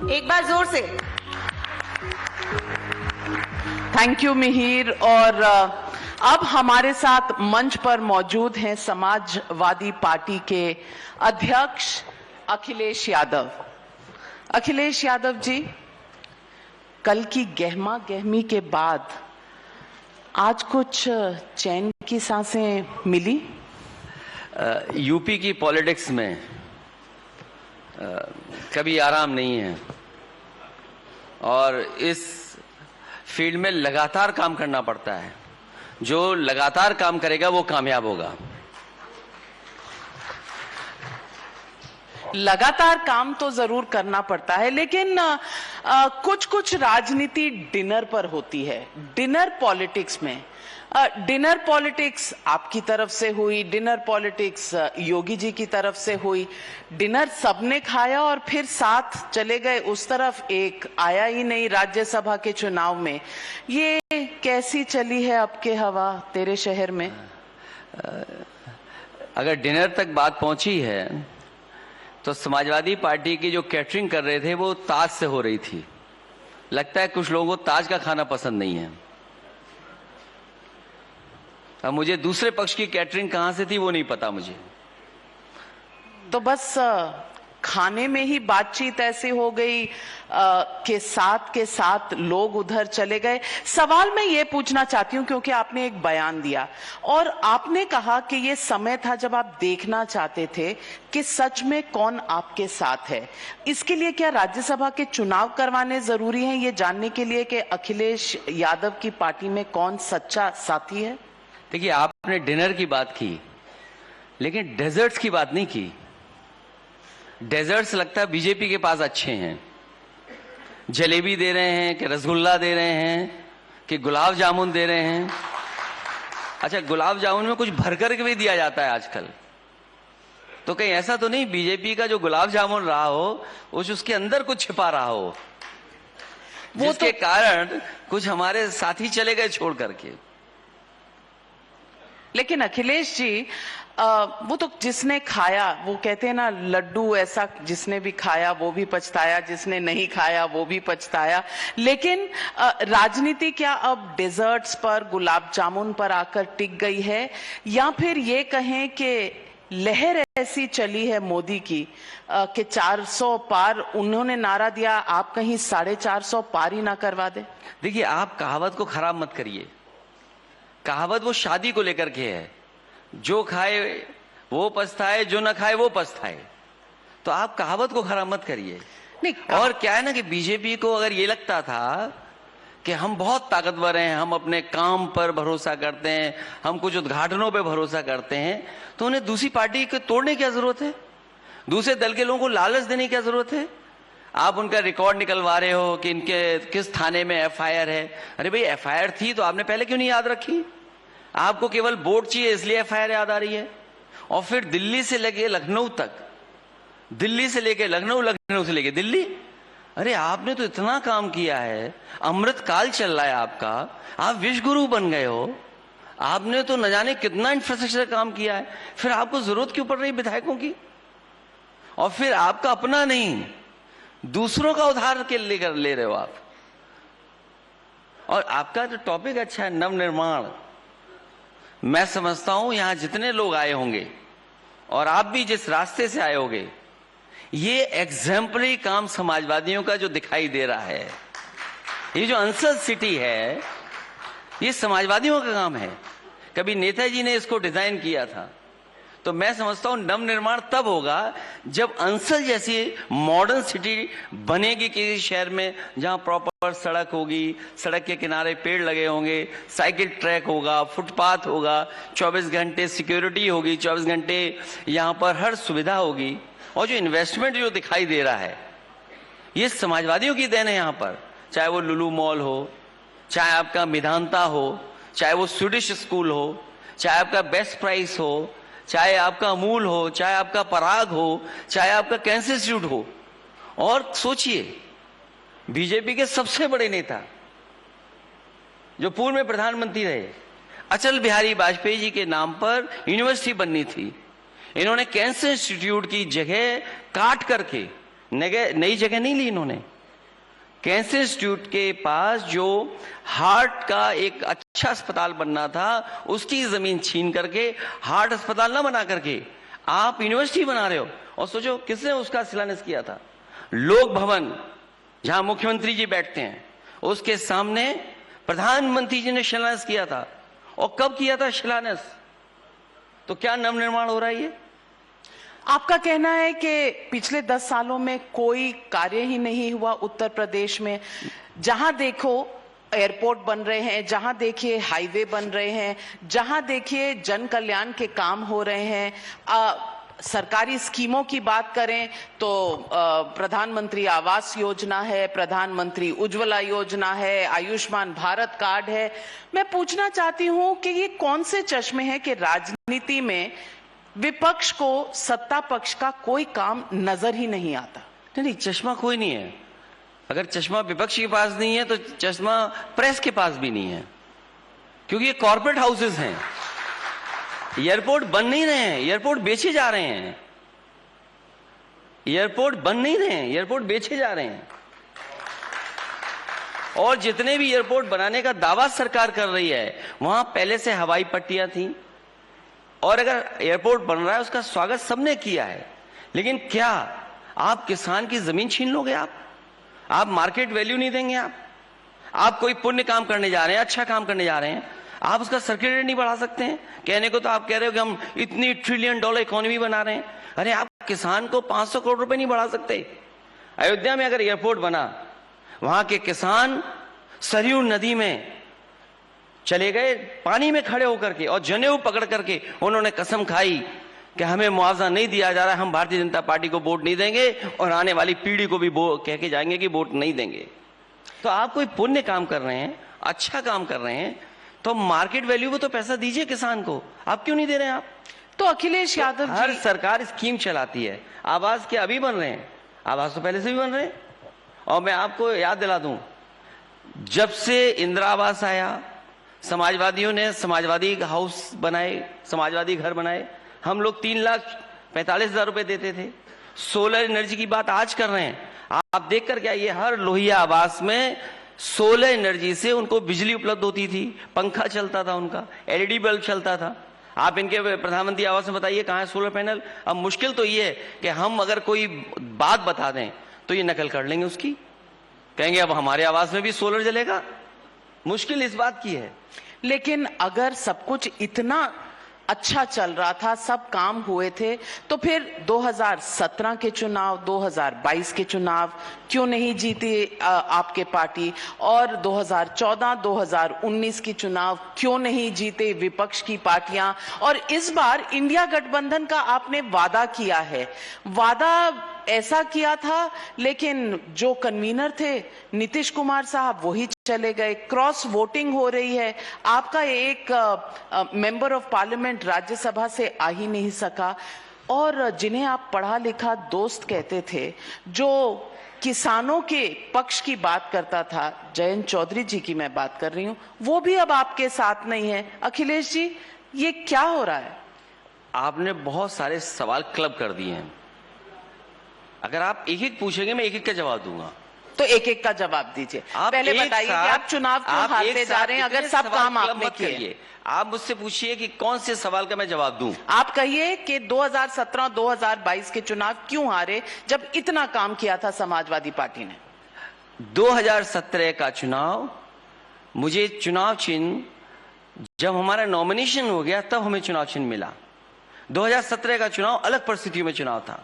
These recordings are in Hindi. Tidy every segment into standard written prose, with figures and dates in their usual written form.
एक बार जोर से। Thank you Mihir. और अब हमारे साथ मंच पर मौजूद हैं समाजवादी पार्टी के अध्यक्ष अखिलेश यादव। अखिलेश यादव जी, कल की गहमा गहमी के बाद आज कुछ चैन की सांसें मिली? यूपी की पॉलिटिक्स में कभी आराम नहीं है और इस फील्ड में लगातार काम करना पड़ता है। जो लगातार काम करेगा वो कामयाब होगा। लगातार काम तो जरूर करना पड़ता है, लेकिन कुछ कुछ राजनीति डिनर पर होती है। डिनर पॉलिटिक्स में डिनर पॉलिटिक्स आपकी तरफ से हुई, डिनर पॉलिटिक्स योगी जी की तरफ से हुई। डिनर सबने खाया और फिर साथ चले गए उस तरफ, एक आया ही नहीं राज्यसभा के चुनाव में। ये कैसी चली है अब के हवा तेरे शहर में? अगर डिनर तक बात पहुंची है तो समाजवादी पार्टी की जो कैटरिंग कर रहे थे वो ताज से हो रही थी। लगता है कुछ लोगों को ताज का खाना पसंद नहीं है। अब मुझे दूसरे पक्ष की कैटरिंग कहां से थी वो नहीं पता मुझे। तो बस खाने में ही बातचीत ऐसी हो गई के साथ लोग उधर चले गए। सवाल मैं ये पूछना चाहती हूं, क्योंकि आपने एक बयान दिया और आपने कहा कि ये समय था जब आप देखना चाहते थे कि सच में कौन आपके साथ है। इसके लिए क्या राज्यसभा के चुनाव करवाने जरूरी हैं, ये जानने के लिए कि अखिलेश यादव की पार्टी में कौन सच्चा साथी है? देखिए, आपने डिनर की बात की लेकिन डेजर्ट्स की बात नहीं की। डेजर्ट्स लगता है बीजेपी के पास अच्छे हैं। जलेबी दे रहे हैं कि रसगुल्ला दे रहे हैं कि गुलाब जामुन दे रहे हैं। अच्छा, गुलाब जामुन में कुछ भरकर के भी दिया जाता है आजकल। तो कहीं ऐसा तो नहीं बीजेपी का जो गुलाब जामुन रहा हो उसके अंदर कुछ छिपा रहा हो, जिसके कारण कुछ हमारे साथी चले गए छोड़ करके। लेकिन अखिलेश जी, वो तो जिसने खाया, वो कहते हैं ना लड्डू ऐसा, जिसने भी खाया वो भी पछताया, जिसने नहीं खाया वो भी पछताया। लेकिन राजनीति क्या अब डेजर्ट्स पर, गुलाब जामुन पर आकर टिक गई है, या फिर ये कहें कि लहर ऐसी चली है मोदी की कि 400 पार उन्होंने नारा दिया, आप कहीं 450 पार ही ना करवा दे? देखिए, आप कहावत को खराब मत करिए। कहावत वो शादी को लेकर के है, जो खाए वो पछताए, जो ना खाए वो पछताए। तो आप कहावत को खराब मत करिए। नहीं, और क्या है ना कि बीजेपी को अगर ये लगता था कि हम बहुत ताकतवर हैं, हम अपने काम पर भरोसा करते हैं, हम कुछ उद्घाटनों पे भरोसा करते हैं, तो उन्हें दूसरी पार्टी को तोड़ने की क्या जरूरत है? दूसरे दल के लोगों को लालच देने की क्या जरूरत है? आप उनका रिकॉर्ड निकलवा रहे हो कि इनके किस थाने में एफआईआर है। अरे भाई, एफआईआर थी तो आपने पहले क्यों नहीं याद रखी? आपको केवल वोट चाहिए इसलिए एफआईआर याद आ रही है। और फिर दिल्ली से लेके लखनऊ तक, दिल्ली से लेके लखनऊ, लखनऊ से लेके दिल्ली। अरे आपने तो इतना काम किया है, अमृत काल चल रहा है आपका, आप विश्व गुरु बन गए हो, आपने तो न जाने कितना इंफ्रास्ट्रक्चर काम किया है। फिर आपको जरूरत क्यों पड़ रही विधायकों की? और फिर आपका अपना नहीं, दूसरों का उधार के लेकर ले रहे हो आप। और आपका जो टॉपिक अच्छा है, नवनिर्माण, मैं समझता हूं यहां जितने लोग आए होंगे और आप भी जिस रास्ते से आए होंगे, ये एग्जाम्पलरी काम समाजवादियों का जो दिखाई दे रहा है, ये जो अंसल सिटी है, ये समाजवादियों का काम है। कभी नेताजी ने इसको डिजाइन किया था। तो मैं समझता हूं नवनिर्माण तब होगा जब अंसल जैसी मॉडर्न सिटी बनेगी किसी शहर में, जहां प्रॉपर सड़क होगी, सड़क के किनारे पेड़ लगे होंगे, साइकिल ट्रैक होगा, फुटपाथ होगा, 24 घंटे सिक्योरिटी होगी, 24 घंटे यहां पर हर सुविधा होगी। और जो इन्वेस्टमेंट जो दिखाई दे रहा है, ये समाजवादियों की देन है यहां पर। चाहे वो लुलु मॉल हो, चाहे आपका मेदांता हो, चाहे वो स्वीडिश स्कूल हो, चाहे आपका बेस्ट प्राइस हो, चाहे आपका अमूल हो, चाहे आपका पराग हो, चाहे आपका कैंसर इंस्टीट्यूट हो। और सोचिए, बीजेपी के सबसे बड़े नेता जो पूर्व में प्रधानमंत्री रहे, अटल बिहारी वाजपेयी जी के नाम पर यूनिवर्सिटी बननी थी, इन्होंने कैंसर इंस्टीट्यूट की जगह काट करके नई जगह नहीं ली इन्होंने, कैंसर इंस्टीट्यूट के पास जो हार्ट का एक अच्छा अस्पताल बनना था, उसकी जमीन छीन करके हार्ट अस्पताल ना बना करके आप यूनिवर्सिटी बना रहे हो। और सोचो किसने उसका शिलान्यास किया था? लोक भवन, जहां मुख्यमंत्री जी बैठते हैं, उसके सामने प्रधानमंत्री जी ने शिलान्यास किया था। और कब किया था शिलान्यास? तो क्या नवनिर्माण हो रहा है ये? आपका कहना है कि पिछले 10 सालों में कोई कार्य ही नहीं हुआ उत्तर प्रदेश में। जहां देखो एयरपोर्ट बन रहे हैं, जहां देखिए हाईवे बन रहे हैं, जहां देखिए जन कल्याण के काम हो रहे हैं। सरकारी स्कीमों की बात करें तो प्रधानमंत्री आवास योजना है, प्रधानमंत्री उज्ज्वला योजना है, आयुष्मान भारत कार्ड है। मैं पूछना चाहती हूं कि ये कौन से चश्मे हैं कि राजनीति में विपक्ष को सत्ता पक्ष का कोई काम नजर ही नहीं आता? नहीं, चश्मा कोई नहीं है। अगर चश्मा विपक्ष के पास नहीं है तो चश्मा प्रेस के पास भी नहीं है, क्योंकि ये कॉर्पोरेट हाउसेस हैं। एयरपोर्ट बन नहीं रहे हैं, एयरपोर्ट बेचे जा रहे हैं। एयरपोर्ट बन नहीं रहे हैं, एयरपोर्ट बेचे जा रहे हैं। और जितने भी एयरपोर्ट बनाने का दावा सरकार कर रही है, वहां पहले से हवाई पट्टियां थी। और अगर एयरपोर्ट बन रहा है उसका स्वागत सबने किया है, लेकिन क्या आप किसान की जमीन छीन लोगे? आप मार्केट वैल्यू नहीं देंगे? आप कोई पुण्य काम करने जा रहे हैं, अच्छा काम करने जा रहे हैं, आप उसका सर्किट रेट नहीं बढ़ा सकते हैं? कहने को तो आप कह रहे हो कि हम इतनी $1 ट्रिलियन इकोनॉमी बना रहे हैं। अरे आप किसान को 500 करोड़ रुपए नहीं बढ़ा सकते? अयोध्या में अगर एयरपोर्ट बना, वहां के किसान सरयू नदी में चले गए, पानी में खड़े होकर के, और जनेऊ पकड़ करके उन्होंने कसम खाई कि हमें मुआवजा नहीं दिया जा रहा है, हम भारतीय जनता पार्टी को वोट नहीं देंगे और आने वाली पीढ़ी को भी कह के जाएंगे कि वोट नहीं देंगे। तो आप कोई पुण्य काम कर रहे हैं, अच्छा काम कर रहे हैं, तो मार्केट वैल्यू को तो पैसा दीजिए किसान को। आप क्यों नहीं दे रहे हैं? आप तो अखिलेश यादव जी, हर सरकार स्कीम चलाती है। आवास के अभी बन रहे हैं, आवास तो पहले से भी बन रहे हैं। और मैं आपको याद दिला दूं, जब से इंदिरा आवास आया, समाजवादियों ने समाजवादी हाउस बनाए, समाजवादी घर बनाए। हम लोग 3,45,000 रुपए देते थे। सोलर एनर्जी की बात आज कर रहे हैं। आप देख कर क्या, ये हर लोहिया आवास में सोलर एनर्जी से उनको बिजली उपलब्ध होती थी, पंखा चलता था, उनका एलईडी बल्ब चलता था। आप इनके प्रधानमंत्री आवास में बताइए कहां है सोलर पैनल? अब मुश्किल तो ये है कि हम अगर कोई बात बता दें तो ये नकल कर लेंगे उसकी, कहेंगे अब हमारे आवास में भी सोलर जलेगा। मुश्किल इस बात की है। लेकिन अगर सब कुछ इतना अच्छा चल रहा था, सब काम हुए थे, तो फिर 2017 के चुनाव, 2022 के चुनाव क्यों नहीं जीती आपके पार्टी? और 2014, 2019 की चुनाव क्यों नहीं जीते विपक्ष की पार्टियां? और इस बार इंडिया गठबंधन का आपने वादा किया है, वादा ऐसा किया था, लेकिन जो कन्वीनर थे नीतीश कुमार साहब वही चले गए। क्रॉस वोटिंग हो रही है, आपका एक मेंबर ऑफ पार्लियामेंट राज्यसभा से आ ही नहीं सका। और जिन्हें आप पढ़ा लिखा दोस्त कहते थे, जो किसानों के पक्ष की बात करता था, जयंत चौधरी जी की मैं बात कर रही हूं, वो भी अब आपके साथ नहीं है। अखिलेश जी, ये क्या हो रहा है? आपने बहुत सारे सवाल क्लब कर दिए हैं। अगर आप एक एक पूछेंगे मैं एक एक का जवाब दूंगा। तो एक एक का जवाब दीजिए। पहले बताइए कि आप चुनाव क्यों हारते जा रहे हैं, अगर सब काम आपने किए? आप मुझसे पूछिए कि कौन से सवाल का मैं जवाब दूं। आप कहिए कि 2017 2022 के चुनाव क्यों हारे, जब इतना काम किया था समाजवादी पार्टी ने? 2017 का चुनाव, मुझे चुनाव चिन्ह जब हमारा नॉमिनेशन हो गया तब हमें चुनाव चिन्ह मिला। 2017 का चुनाव अलग परिस्थितियों में चुनाव था,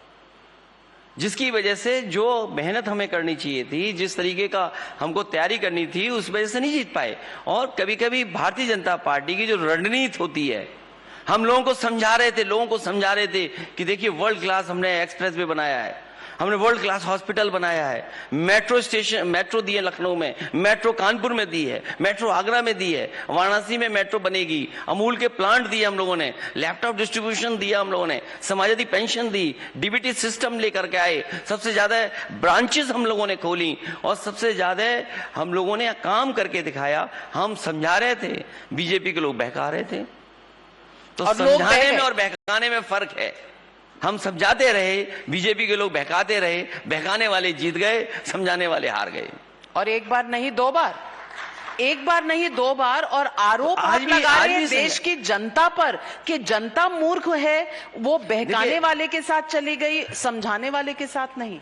जिसकी वजह से जो मेहनत हमें करनी चाहिए थी, जिस तरीके का हमको तैयारी करनी थी, उस वजह से नहीं जीत पाए। और कभी कभी भारतीय जनता पार्टी की जो रणनीति होती है, हम लोगों को समझा रहे थे कि देखिए वर्ल्ड क्लास हमने एक्सप्रेस वे बनाया है, हमने वर्ल्ड क्लास हॉस्पिटल बनाया है, मेट्रो स्टेशन, मेट्रो दी है लखनऊ में, मेट्रो कानपुर में दी है, मेट्रो आगरा में दी है, वाराणसी में मेट्रो बनेगी, अमूल के प्लांट दिए हम लोगों ने, लैपटॉप डिस्ट्रीब्यूशन दिया हम लोगों ने, समाजवादी पेंशन दी, डीबीटी सिस्टम लेकर के आए, सबसे ज्यादा ब्रांचेस हम लोगों ने खोली और सबसे ज्यादा हम लोगों ने काम करके दिखाया। हम समझा रहे थे, बीजेपी के लोग बहका रहे थे। तो समझाने में और बहकाने में फर्क है। हम समझाते रहे, बीजेपी के लोग बहकाते रहे, बहकाने वाले जीत गए, समझाने वाले हार गए। और एक बार नहीं दो बार, एक बार नहीं दो बार, और आरोप तो आप लगा रहे हैं भी देश की जनता पर कि जनता मूर्ख है, वो बहकाने वाले के साथ चली गई, समझाने वाले के साथ नहीं।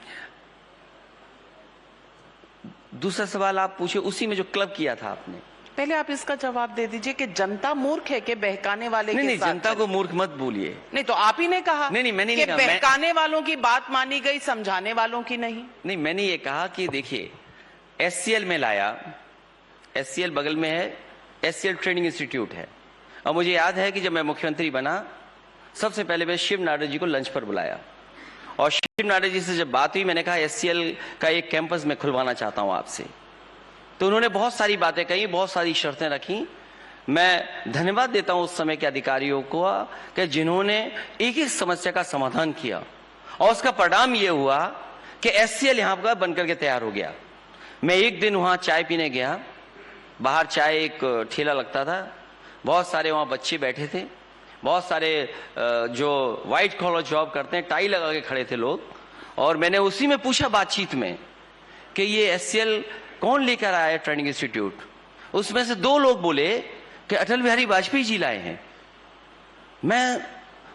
दूसरा सवाल आप पूछे उसी में जो क्लब किया था आपने, पहले आप इसका जवाब दे दीजिए कि जनता मूर्ख है कि बहकाने वाले नहीं, के नहीं, साथ जनता को मूर्ख मत बोलिए। नहीं, तो आप ही ने कहा नहीं, मैंने कि नहीं कहा, बहकाने वालों की बात मानी गई, समझाने वालों की नहीं। नहीं, मैंने ये कहा कि देखिए एससीएल में लाया, एससीएल बगल में है, एससीएल ट्रेनिंग इंस्टीट्यूट है, और मुझे याद है कि जब मैं मुख्यमंत्री बना सबसे पहले मैं शिव नाडर जी को लंच पर बुलाया, और शिव नाडर जी से जब बात हुई मैंने कहा एससीएल का एक कैंपस मैं खुलवाना चाहता हूं आपसे। तो उन्होंने बहुत सारी बातें कही, बहुत सारी शर्तें रखी। मैं धन्यवाद देता हूं उस समय के अधिकारियों को कि जिन्होंने एक एक समस्या का समाधान किया, और उसका परिणाम यह हुआ कि एससीएल यहां पर बनकर के तैयार हो गया। मैं एक दिन वहां चाय पीने गया, बाहर चाय एक ठेला लगता था, बहुत सारे वहां बच्चे बैठे थे, बहुत सारे जो व्हाइट कॉलर जॉब करते हैं टाई लगा के खड़े थे लोग, और मैंने उसी में पूछा बातचीत में कि ये एससीएल कौन लेकर आया है ट्रेनिंग इंस्टीट्यूट। उसमें से दो लोग बोले कि अटल बिहारी वाजपेयी जी लाए हैं। मैं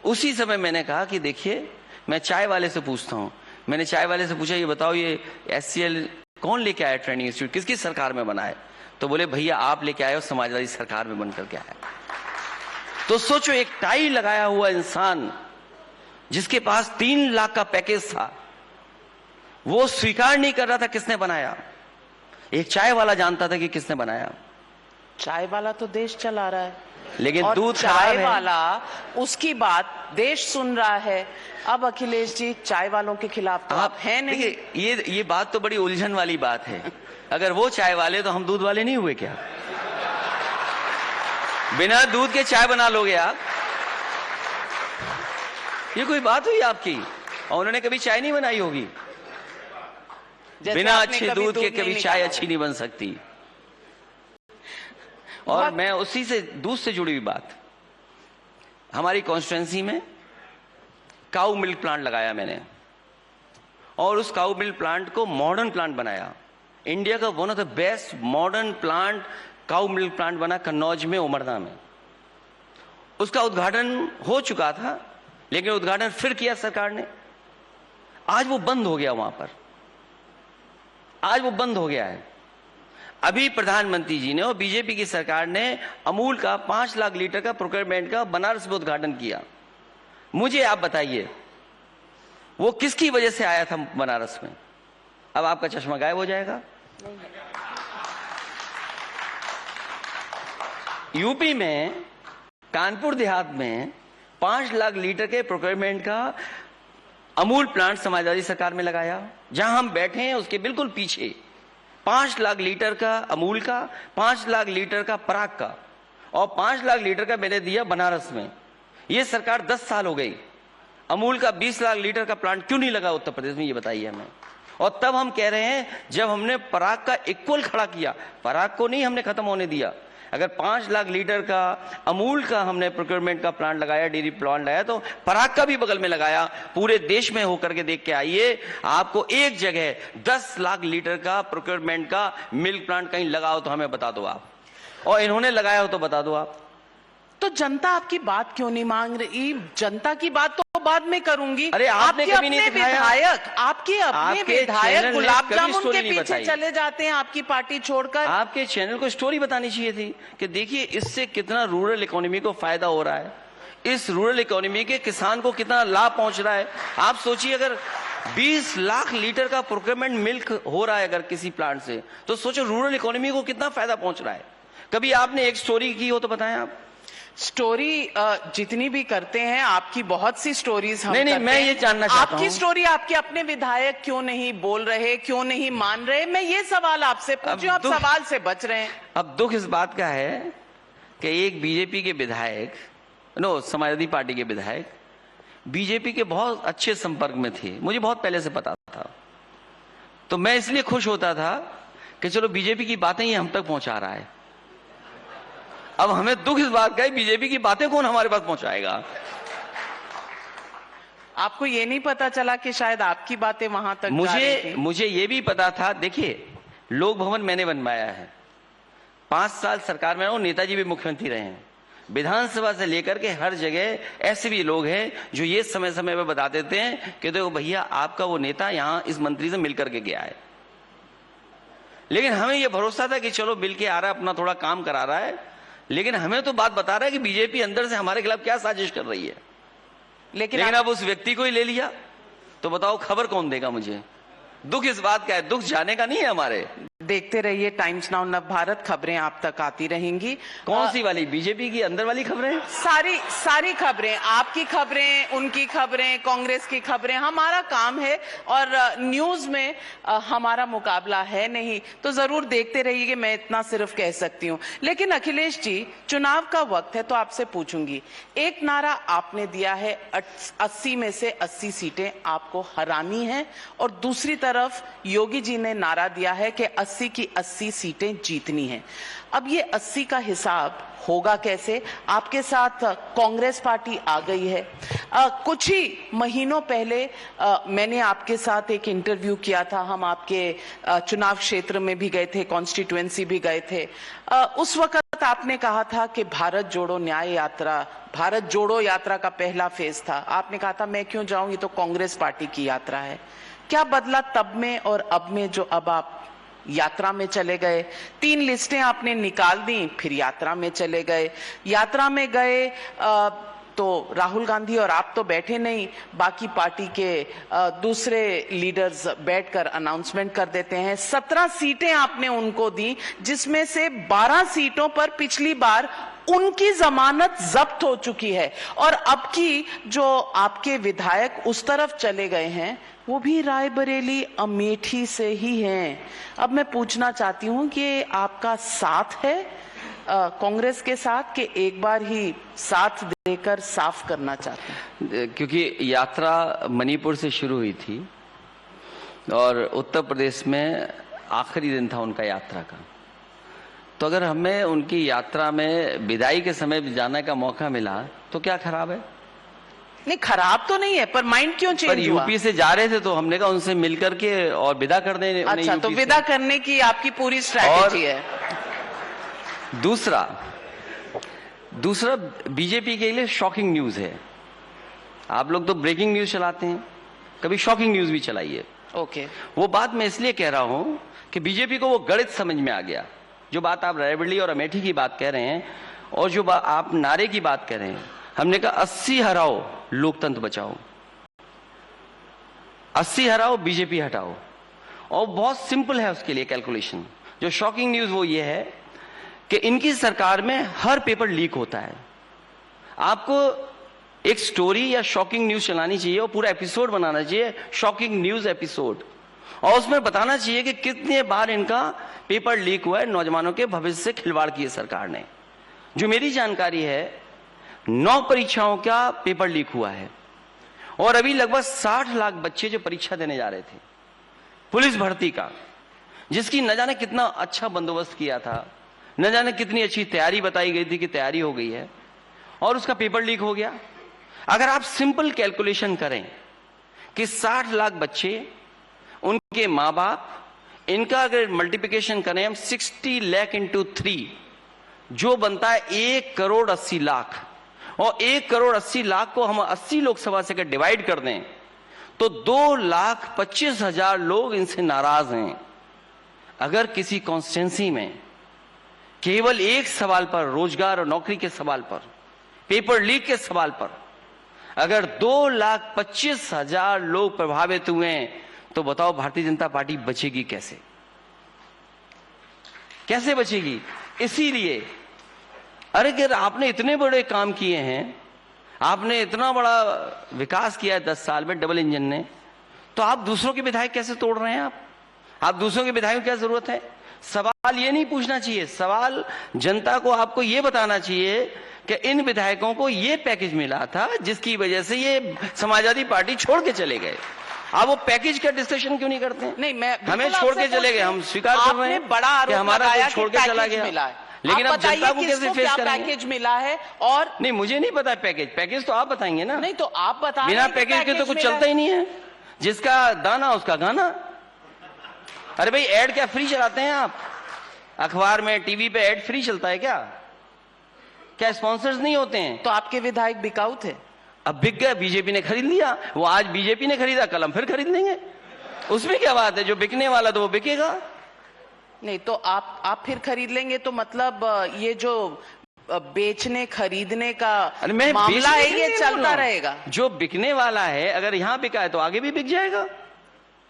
उसी समय मैंने कहा कि देखिए मैं चाय वाले से पूछता हूं। मैंने चाय वाले से पूछा ये बताओ ये एससीएल कौन लेके आया ट्रेनिंग इंस्टीट्यूट, किसकी सरकार में बना है? तो बोले भैया आप लेके आए हो, समाजवादी सरकार में बनकर के आया। तो सोचो एक टाई लगाया हुआ इंसान जिसके पास 3 लाख का पैकेज था, वो स्वीकार नहीं कर रहा था किसने बनाया। एक चाय वाला जानता था कि किसने बनाया। चाय वाला तो देश चला रहा है, लेकिन और दूध चाय वाला उसकी बात देश सुन रहा है। अब अखिलेश जी चाय वालों के खिलाफ तो आप हैं नहीं। ये बात तो बड़ी उलझन वाली बात है। अगर वो चाय वाले तो हम दूध वाले नहीं हुए क्या? बिना दूध के चाय बना लोगे आप? ये कोई बात हुई आपकी? और उन्होंने कभी चाय नहीं बनाई होगी। बिना अच्छे दूध के कभी चाय अच्छी नहीं बन सकती। और मैं उसी से दूध से जुड़ी हुई बात, हमारी कॉन्स्टिट्यूएंसी में काऊ मिल्क प्लांट लगाया मैंने, और उस काऊ मिल्क प्लांट को मॉडर्न प्लांट बनाया। इंडिया का one of the best modern plant cow milk plant बना कन्नौज में, उमरदा में। उसका उद्घाटन हो चुका था, लेकिन उद्घाटन फिर किया सरकार ने। आज वो बंद हो गया, वहां पर आज वो बंद हो गया है। अभी प्रधानमंत्री जी ने और बीजेपी की सरकार ने अमूल का 5 लाख लीटर का प्रोक्योरमेंट का बनारस में उद्घाटन किया। मुझे आप बताइए वो किसकी वजह से आया था बनारस में? अब आपका चश्मा गायब हो जाएगा। यूपी में कानपुर देहात में 5 लाख लीटर के प्रोक्योरमेंट का अमूल प्लांट समाजवादी सरकार में लगाया। जहां हम बैठे हैं उसके बिल्कुल पीछे 5 लाख लीटर का अमूल का, 5 लाख लीटर का पराग का, और 5 लाख लीटर का मैंने दिया बनारस में। यह सरकार 10 साल हो गई। अमूल का 20 लाख लीटर का प्लांट क्यों नहीं लगा उत्तर प्रदेश में, ये बताइए हमें। और तब हम कह रहे हैं जब हमने पराग का इक्वल खड़ा किया, पराग को नहीं हमने खत्म होने दिया। अगर 5 लाख लीटर का अमूल का हमने प्रोक्योरमेंट का प्लांट लगाया, डेयरी प्लांट लगाया, तो पराग का भी बगल में लगाया। पूरे देश में होकर के देख के आइए, आपको एक जगह 10 लाख लीटर का प्रोक्योरमेंट का मिल्क प्लांट कहीं लगाओ तो हमें बता दो आप, और इन्होंने लगाया हो तो बता दो आप। तो जनता आपकी बात क्यों नहीं मांग रही? जनता की बात तो बाद में करूंगी। अरे आपने कभी नहीं दिखाया। विधायक, आपके अपने विधायक गुलाब जामुन के पीछे बताई। चले जाते हैं आपकी पार्टी छोड़कर। आपके चैनल को स्टोरी बतानी चाहिए थी कि देखिए इससे कितना रूरल इकोनॉमी को फायदा हो रहा है, इस रूरल इकोनॉमी के किसान को कितना लाभ पहुंच रहा है। आप सोचिए अगर 20 लाख लीटर का प्रोक्योरमेंट मिल्क हो रहा है अगर किसी प्लांट से, तो सोचो रूरल इकोनॉमी को कितना फायदा पहुंच रहा है। कभी आपने एक स्टोरी की हो तो बताएं आप। स्टोरी जितनी भी करते हैं, आपकी बहुत सी स्टोरीज हम नहीं, मैं ये जानना चाहता हूं आपकी स्टोरी आपके अपने विधायक क्यों नहीं बोल रहे, क्यों नहीं मान रहे? मैं ये सवाल आपसे पूछूं, आप सवाल से बच रहे हैं। अब दुख इस बात का है कि एक बीजेपी के विधायक, समाजवादी पार्टी के विधायक बीजेपी के बहुत अच्छे संपर्क में थे, मुझे बहुत पहले से पता था। तो मैं इसलिए खुश होता था कि चलो बीजेपी की बातें ये हम तक पहुंचा रहा है। अब हमें दुख इस बात का है बीजेपी की बातें कौन हमारे पास पहुंचाएगा। आपको ये नहीं पता चला कि शायद आपकी बातें वहां तक मुझे ये भी पता था। देखिए लोक भवन मैंने बनवाया है, 5 साल सरकार में रहा हूं, नेताजी भी मुख्यमंत्री रहे हैं। विधानसभा से लेकर के हर जगह ऐसे भी लोग हैं जो ये समय समय पर बता देते हैं कि देखो भैया आपका वो नेता यहां इस मंत्री से मिलकर के गया है। लेकिन हमें ये भरोसा था कि चलो मिल के आ रहा है, अपना थोड़ा काम करा रहा है, लेकिन हमें तो बात बता रहा है कि बीजेपी अंदर से हमारे खिलाफ क्या साजिश कर रही है। लेकिन अब उस व्यक्ति को ही ले लिया, तो बताओ खबर कौन देगा मुझे? दुख इस बात का है, दुख जाने का नहीं है हमारे। देखते रहिए टाइम्स नाउ नव भारत, खबरें आप तक आती रहेंगी। कौन सी वाली? बीजेपी की अंदर वाली खबरें? सारी खबरें, आपकी खबरें, उनकी खबरें, कांग्रेस की खबरें, हमारा काम है और न्यूज में हमारा मुकाबला है नहीं, तो जरूर देखते रहिए कि मैं इतना सिर्फ कह सकती हूँ। लेकिन अखिलेश जी, चुनाव का वक्त है तो आपसे पूछूंगी, एक नारा आपने दिया है 80 में से 80 सीटें आपको हरानी है, और दूसरी तरफ योगी जी ने नारा दिया है कि 80 की 80 सीटें जीतनी है। अब ये 80 का हिसाब होगा कैसे? आपके साथ कांग्रेस पार्टी आ गई है। कुछ ही महीनों पहले मैंने आपके साथ एक इंटरव्यू किया था, हम आपके चुनाव क्षेत्र में भी गए थे, कॉन्स्टिट्यूएंसी भी गए थे। उस वक्त आपने कहा था कि भारत जोड़ो न्याय यात्रा, भारत जोड़ो यात्रा का पहला फेज था। आपने कहा था मैं क्यों जाऊं, ये तो कांग्रेस पार्टी की यात्रा है। क्या बदला तब में और अब में जो अब आप यात्रा में चले गए? 3 लिस्टें आपने निकाल दी, फिर यात्रा में चले गए। यात्रा में गए तो राहुल गांधी और आप तो बैठे नहीं, बाकी पार्टी के दूसरे लीडर्स बैठकर अनाउंसमेंट कर देते हैं। 17 सीटें आपने उनको दी, जिसमें से 12 सीटों पर पिछली बार उनकी जमानत जब्त हो चुकी है, और अब की जो आपके विधायक उस तरफ चले गए हैं वो भी रायबरेली अमेठी से ही हैं। अब मैं पूछना चाहती हूं कि आपका साथ है कांग्रेस के साथ, कि एक बार ही साथ देकर साफ करना चाहते हैं? क्योंकि यात्रा मणिपुर से शुरू हुई थी और उत्तर प्रदेश में आखिरी दिन था उनका यात्रा का, तो अगर हमें उनकी यात्रा में विदाई के समय जाने का मौका मिला तो क्या खराब है? नहीं, खराब तो नहीं है, पर माइंड क्यों चेंज हुआ? यूपी से जा रहे थे तो हमने कहा उनसे मिलकर के और विदा कर दें। अच्छा, तो विदा करने की आपकी पूरी स्ट्रैटेजी है। दूसरा बीजेपी के लिए शॉकिंग न्यूज है। आप लोग तो ब्रेकिंग न्यूज चलाते हैं, कभी शॉकिंग न्यूज भी चलाइए। ओके, वो बात मैं इसलिए कह रहा हूं कि बीजेपी को वो गणित समझ में आ गया। जो बात आप रायबरेली और अमेठी की बात कह रहे हैं और जो आप नारे की बात कह रहे हैं, हमने कहा 80 हराओ लोकतंत्र बचाओ, 80 हराओ बीजेपी हटाओ, और बहुत सिंपल है उसके लिए कैलकुलेशन। जो शॉकिंग न्यूज वो ये है कि इनकी सरकार में हर पेपर लीक होता है। आपको एक स्टोरी या शॉकिंग न्यूज चलानी चाहिए और पूरा एपिसोड बनाना चाहिए, शॉकिंग न्यूज एपिसोड, और उसमें बताना चाहिए कि कितने बार इनका पेपर लीक हुआ है, नौजवानों के भविष्य से खिलवाड़ की सरकार ने। जो मेरी जानकारी है 9 परीक्षाओं का पेपर लीक हुआ है, और अभी लगभग 60 लाख बच्चे जो परीक्षा देने जा रहे थे पुलिस भर्ती का, जिसकी न जाने कितना अच्छा बंदोबस्त किया था, न जाने कितनी अच्छी तैयारी बताई गई थी कि तैयारी हो गई है, और उसका पेपर लीक हो गया। अगर आप सिंपल कैलकुलेशन करें कि 60 लाख बच्चे, उनके मां बाप, इनका अगर मल्टीप्लिकेशन करें हम 60 लाख इंटू 3, जो बनता है 1 करोड़ 80 लाख, और 1 करोड़ 80 लाख को हम 80 लोकसभा से अगर डिवाइड कर दें तो 2,25,000 लोग इनसे नाराज हैं। अगर किसी कॉन्स्टिट्यूंसी में केवल एक सवाल पर, रोजगार और नौकरी के सवाल पर, पेपर लीक के सवाल पर, अगर 2,25,000 लोग प्रभावित हुए हैं, तो बताओ भारतीय जनता पार्टी बचेगी कैसे? कैसे बचेगी? इसीलिए अरे अगर आपने इतने बड़े काम किए हैं, आपने इतना बड़ा विकास किया है 10 साल में डबल इंजन ने, तो आप दूसरों के विधायक कैसे तोड़ रहे हैं? आप दूसरों के विधायकों की क्या जरूरत है? सवाल ये नहीं पूछना चाहिए, सवाल जनता को आपको ये बताना चाहिए कि इन विधायकों को ये पैकेज मिला था जिसकी वजह से ये समाजवादी पार्टी छोड़ के चले गए। आप वो पैकेज का डिस्कशन क्यों नहीं करते हैं? नहीं, मैं हमें छोड़ के चले गए, हम स्वीकार कर रहे हैं बड़ा आरोप कि हमारा लगाया छोड़ के चला गया, लेकिन अब जनता को कैसे फेस करेंगे? पैकेज मिला है और नहीं, मुझे नहीं पता पैकेज तो आप बताएंगे ना। नहीं तो आप बता, बिना पैकेज के तो कुछ चलता ही नहीं है। जिसका दाना उसका गाना। अरे भाई एड क्या फ्री चलाते हैं आप? अखबार में टीवी पे एड फ्री चलता है क्या? क्या स्पॉन्सर्स नहीं होते हैं? तो आपके विधायक बिकाऊ थे? अब बिक गए, बीजेपी ने खरीद लिया। वो आज बीजेपी ने खरीदा, कल हम फिर खरीद लेंगे। उसमें क्या बात है? जो बिकने वाला तो वो बिकेगा। नहीं तो आप फिर खरीद लेंगे तो मतलब ये जो बेचने खरीदने का मामला है ये चलता रहेगा। जो बिकने वाला है अगर यहाँ बिका है तो आगे भी बिक जाएगा।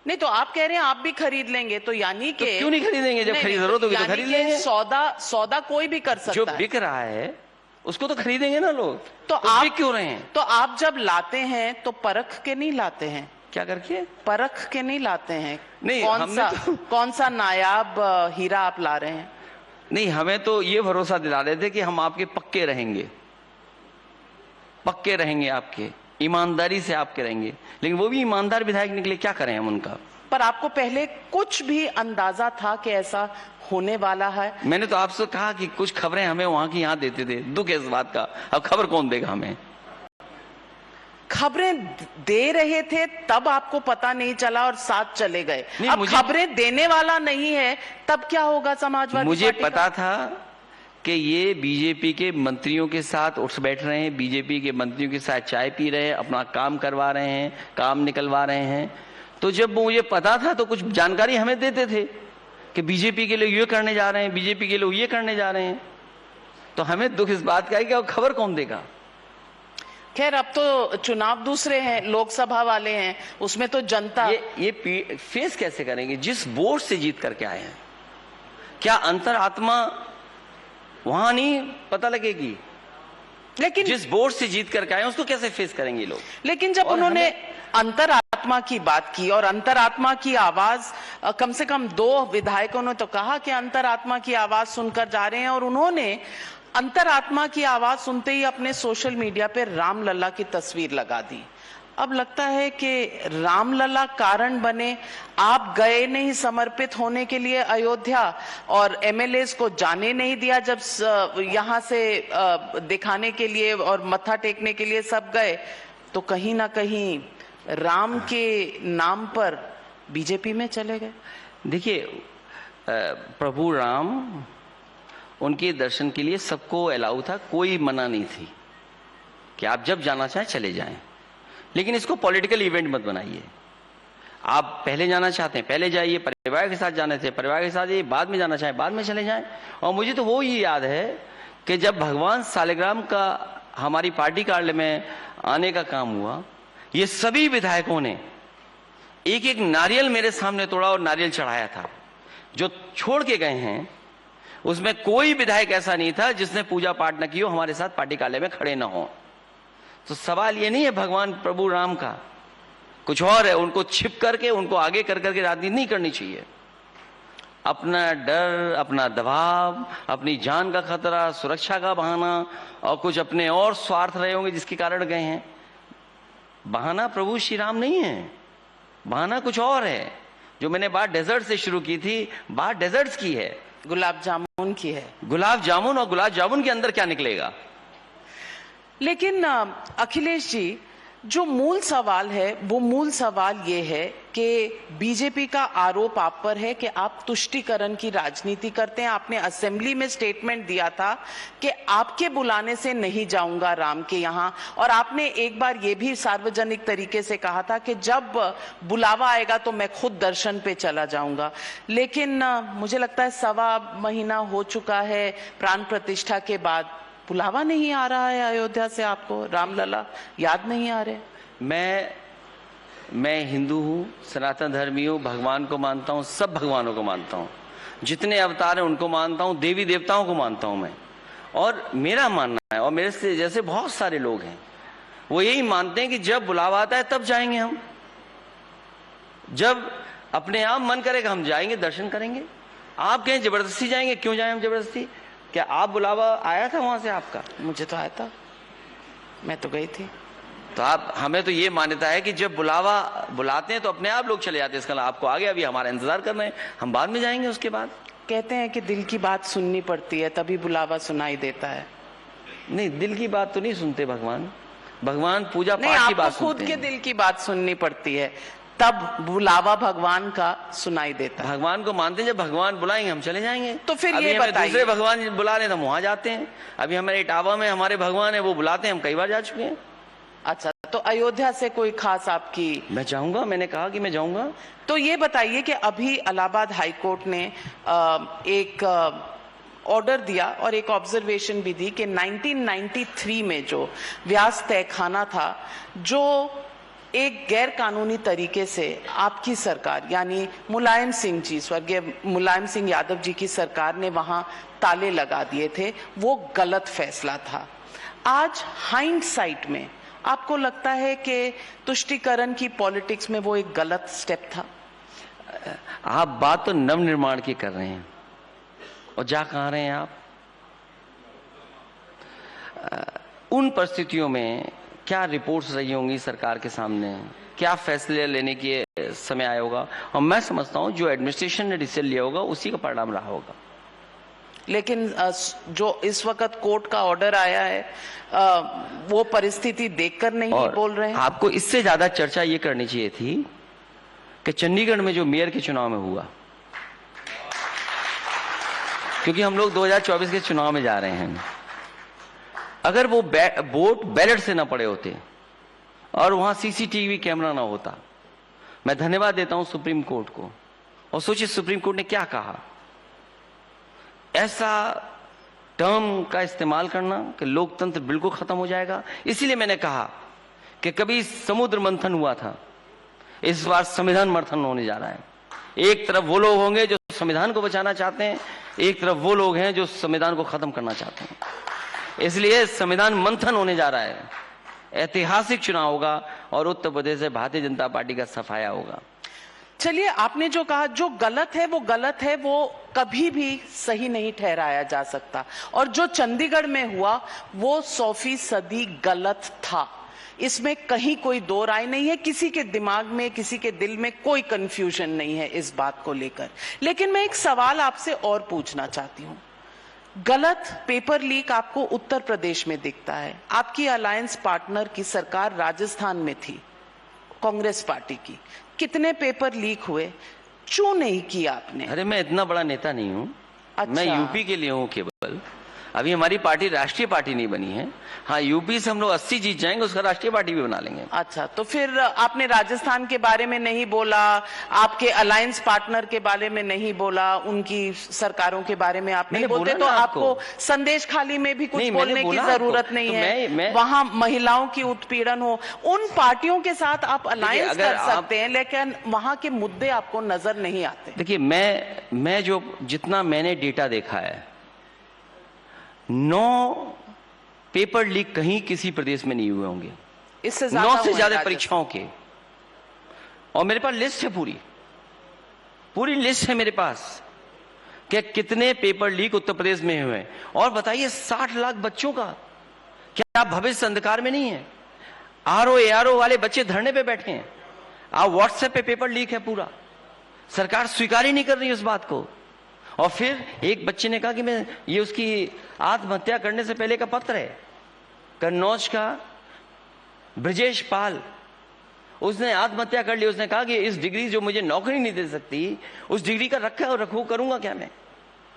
नहीं तो आप कह रहे हैं आप भी खरीद लेंगे, तो यानी कि तो क्यों नहीं खरीदेंगे? जब खरीद जरूरत होगी तो खरीद लेंगे। सौदा कोई भी कर सकता जो है। बिक रहा है उसको तो खरीदेंगे ना लोग। तो आप बिक क्यों रहे हैं? तो आप जब लाते हैं तो परख के नहीं लाते हैं? क्या करके? परख के नहीं लाते हैं? नहीं, कौन सा नायाब हीरा आप ला रहे हैं? नहीं, हमें तो ये भरोसा दिला रहे थे कि हम आपके पक्के रहेंगे, पक्के रहेंगे, आपके ईमानदारी से आपके रहेंगे। लेकिन वो भी ईमानदार विधायक निकले, क्या करें हम उनका? पर आपको पहले कुछ भी अंदाजा था कि ऐसा होने वाला है? मैंने तो आपसे कहा कि कुछ खबरें हमें वहां की यहाँ देते थे। दुख है इस बात का। अब खबर कौन देगा हमें? खबरें दे रहे थे तब आपको पता नहीं चला और साथ चले गए। अब खबरें देने वाला नहीं है तब क्या होगा समाजवादी? मुझे पता था कि ये बीजेपी के मंत्रियों के साथ उठ बैठ रहे हैं, बीजेपी के मंत्रियों के साथ चाय पी रहे हैं, अपना काम करवा रहे हैं, काम निकलवा रहे हैं। तो जब मुझे पता था तो कुछ जानकारी हमें देते थे कि बीजेपी के लोग ये करने जा रहे हैं, बीजेपी के लोग ये करने जा रहे हैं। तो हमें दुख इस बात का है कि अब खबर कौन देगा? खैर अब तो चुनाव दूसरे हैं, लोकसभा वाले हैं, उसमें तो जनता ये फेस कैसे करेंगे? जिस वोट से जीत करके आए हैं, क्या अंतरात्मा वहां नहीं पता लगेगी? लेकिन जिस वोट से जीत करके आए उसको कैसे फेस करेंगे लोग? लेकिन जब उन्होंने अंतरात्मा की बात की और अंतरात्मा की आवाज, कम से कम 2 विधायकों ने तो कहा कि अंतरात्मा की आवाज सुनकर जा रहे हैं, और उन्होंने अंतरात्मा की आवाज सुनते ही अपने सोशल मीडिया पे रामलला की तस्वीर लगा दी। अब लगता है कि रामलला कारण बने। आप गए नहीं समर्पित होने के लिए अयोध्या, और एमएलएस को जाने नहीं दिया जब यहां से दिखाने के लिए और मत्था टेकने के लिए सब गए, तो कहीं ना कहीं राम के नाम पर बीजेपी में चले गए। देखिए, प्रभु राम, उनके दर्शन के लिए सबको अलाउ था, कोई मना नहीं थी कि आप जब जाना चाहें चले जाएं। लेकिन इसको पॉलिटिकल इवेंट मत बनाइए। आप पहले जाना चाहते हैं पहले जाइए, परिवार के साथ जाने थे परिवार के साथ जाइए, बाद में जाना चाहें बाद में चले जाएं। और मुझे तो वो ही याद है कि जब भगवान सालिग्राम का हमारी पार्टी कार्यालय में आने का काम हुआ, ये सभी विधायकों ने एक एक नारियल मेरे सामने तोड़ा और नारियल चढ़ाया था। जो छोड़ के गए हैं उसमें कोई विधायक ऐसा नहीं था जिसने पूजा पाठ न की हो, हमारे साथ पार्टी कार्यालय में खड़े न हो। तो सवाल ये नहीं है भगवान प्रभु राम का, कुछ और है। उनको छिप करके, उनको आगे कर करके राजनीति नहीं करनी चाहिए। अपना डर, अपना दबाव, अपनी जान का खतरा, सुरक्षा का बहाना और कुछ अपने और स्वार्थ रहे होंगे जिसके कारण गए हैं। बहाना प्रभु श्री राम नहीं है, बहाना कुछ और है। जो मैंने बात डेजर्ट से शुरू की थी, बात डेजर्ट्स की है, गुलाब जामुन की है। गुलाब जामुन, और गुलाब जामुन के अंदर क्या निकलेगा? लेकिन अखिलेश जी, जो मूल सवाल है वो मूल सवाल ये है कि बीजेपी का आरोप आप पर है कि आप तुष्टीकरण की राजनीति करते हैं। आपने असेंबली में स्टेटमेंट दिया था कि आपके बुलाने से नहीं जाऊंगा राम के यहाँ, और आपने एक बार ये भी सार्वजनिक तरीके से कहा था कि जब बुलावा आएगा तो मैं खुद दर्शन पे चला जाऊंगा। लेकिन मुझे लगता है 1.25 महीना हो चुका है प्राण प्रतिष्ठा के बाद, बुलावा नहीं आ रहा है अयोध्या से आपको, रामलला याद नहीं आ रहे। मैं हिंदू हूँ, सनातन धर्मी हूँ, भगवान को मानता हूँ, सब भगवानों को मानता हूँ, जितने अवतार हैं उनको मानता हूँ, देवी देवताओं को मानता हूँ मैं। और मेरा मानना है, और मेरे से जैसे बहुत सारे लोग हैं वो यही मानते हैं कि जब बुलावा आता है तब जाएंगे हम। जब अपने आप मन करेगा हम जाएंगे, दर्शन करेंगे। आप कहें जबरदस्ती जाएंगे, क्यों जाए हम जबरदस्ती? क्या आप बुलावा आया था वहां से आपका? मुझे तो आया था, मैं तो गई थी। तो आप, हमें तो ये मान्यता है कि जब बुलावा बुलाते हैं तो अपने आप लोग चले जाते हैं। इसका आपको आगे अभी हमारा इंतजार कर रहे हैं, हम बाद में जाएंगे उसके बाद। कहते हैं कि दिल की बात सुननी पड़ती है तभी बुलावा सुनाई देता है। नहीं, दिल की बात तो नहीं सुनते भगवान। भगवान पूजा पाठ की बात सुनते हैं। खुद के दिल की बात सुननी पड़ती है तब बुलावा भगवान का सुनाई देता है। भगवान को मानते हैं, जब भगवान बुलाएंगे हम चले जाएंगे। तो फिर अभी ये हमें बताइए, दूसरे भगवान बुला रहे हैं तो हम वहां जाते हैं। अभी हमारे इटावा में हमारे भगवान है, वो बुलाते हैं, हम कई बार जा चुके हैं। अच्छा, तो अयोध्या से कोई खास आपकी? मैं चाहूंगा, मैंने कहा कि मैं जाऊंगा। तो ये बताइए कि अभी इलाहाबाद हाई कोर्ट ने एक ऑर्डर दिया और एक ऑब्जर्वेशन भी दी कि 1993 में जो व्यास तहखाना था, जो एक गैर कानूनी तरीके से आपकी सरकार यानी मुलायम सिंह जी, स्वर्गीय मुलायम सिंह यादव जी की सरकार ने वहां ताले लगा दिए थे, वो गलत फैसला था। आज हाइंडसाइट में आपको लगता है कि तुष्टीकरण की पॉलिटिक्स में वो एक गलत स्टेप था? आप बात तो नवनिर्माण की कर रहे हैं और जा कहां रहे हैं आप? उन परिस्थितियों में क्या रिपोर्ट्स रही होंगी सरकार के सामने, क्या फैसले लेने के समय आया होगा, और मैं समझता हूं जो एडमिनिस्ट्रेशन ने डिसीजन लिया होगा उसी का परिणाम रहा होगा। लेकिन जो इस वक्त कोर्ट का ऑर्डर आया है, वो परिस्थिति देखकर नहीं बोल रहे हैं? आपको इससे ज्यादा चर्चा ये करनी चाहिए थी कि चंडीगढ़ में जो मेयर के चुनाव में हुआ, क्योंकि हम लोग 2024 के चुनाव में जा रहे हैं। अगर वो वोट बैलेट से ना पड़े होते और वहां सीसीटीवी कैमरा ना होता, मैं धन्यवाद देता हूं सुप्रीम कोर्ट को। और सोचिए सुप्रीम कोर्ट ने क्या कहा, ऐसा टर्म का इस्तेमाल करना कि लोकतंत्र बिल्कुल खत्म हो जाएगा। इसीलिए मैंने कहा कि कभी समुद्र मंथन हुआ था, इस बार संविधान मंथन होने जा रहा है। एक तरफ वो लोग होंगे जो संविधान को बचाना चाहते हैं, एक तरफ वो लोग हैं जो संविधान को खत्म करना चाहते हैं। इसलिए संविधान मंथन होने जा रहा है, ऐतिहासिक चुनाव होगा और उत्तर प्रदेश से भारतीय जनता पार्टी का सफाया होगा। चलिए, आपने जो कहा जो गलत है वो गलत है, वो कभी भी सही नहीं ठहराया जा सकता, और जो चंडीगढ़ में हुआ वो 100% गलत था, इसमें कहीं कोई दो राय नहीं है। किसी के दिमाग में, किसी के दिल में कोई कंफ्यूजन नहीं है इस बात को लेकर। लेकिन मैं एक सवाल आपसे और पूछना चाहती हूँ। गलत पेपर लीक आपको उत्तर प्रदेश में दिखता है, आपकी अलायंस पार्टनर की सरकार राजस्थान में थी, कांग्रेस पार्टी की, कितने पेपर लीक हुए, क्यों नहीं किया आपने? अरे मैं इतना बड़ा नेता नहीं हूं। अच्छा। मैं यूपी के लिए हूं केवल। अभी हमारी पार्टी राष्ट्रीय पार्टी नहीं बनी है। हाँ, यूपी से हम लोग 80 जीत जाएंगे, उसका राष्ट्रीय पार्टी भी बना लेंगे। अच्छा, तो फिर आपने राजस्थान के बारे में नहीं बोला, आपके अलायंस पार्टनर के बारे में नहीं बोला, उनकी सरकारों के बारे में आप नहीं बोलते, तो आपको संदेश खाली में भी कुछ बोलने की जरूरत नहीं है। वहां महिलाओं की उत्पीड़न हो, उन पार्टियों के साथ आप अलायंस कर सकते हैं, लेकिन वहां के मुद्दे आपको नजर नहीं आते। देखिए, मैं जो जितना मैंने डेटा देखा है, 9 पेपर लीक कहीं किसी प्रदेश में नहीं हुए होंगे, इससे 9 से ज्यादा परीक्षाओं के। और मेरे पास लिस्ट है, पूरी लिस्ट है मेरे पास कि कितने पेपर लीक उत्तर प्रदेश में हुए। और बताइए, 60 लाख बच्चों का क्या भविष्य अंधकार में नहीं है? आरओ एआरओ वाले बच्चे धरने पे बैठे हैं, आप व्हाट्सएप पे पेपर लीक है पूरा, सरकार स्वीकार ही नहीं कर रही उस बात को। और फिर एक बच्चे ने कहा कि मैं, ये उसकी आत्महत्या करने से पहले का पत्र है, कन्नौज का ब्रजेश पाल, उसने आत्महत्या कर ली। उसने कहा कि इस डिग्री जो मुझे नौकरी नहीं दे सकती, उस डिग्री का रखू करूंगा क्या मैं?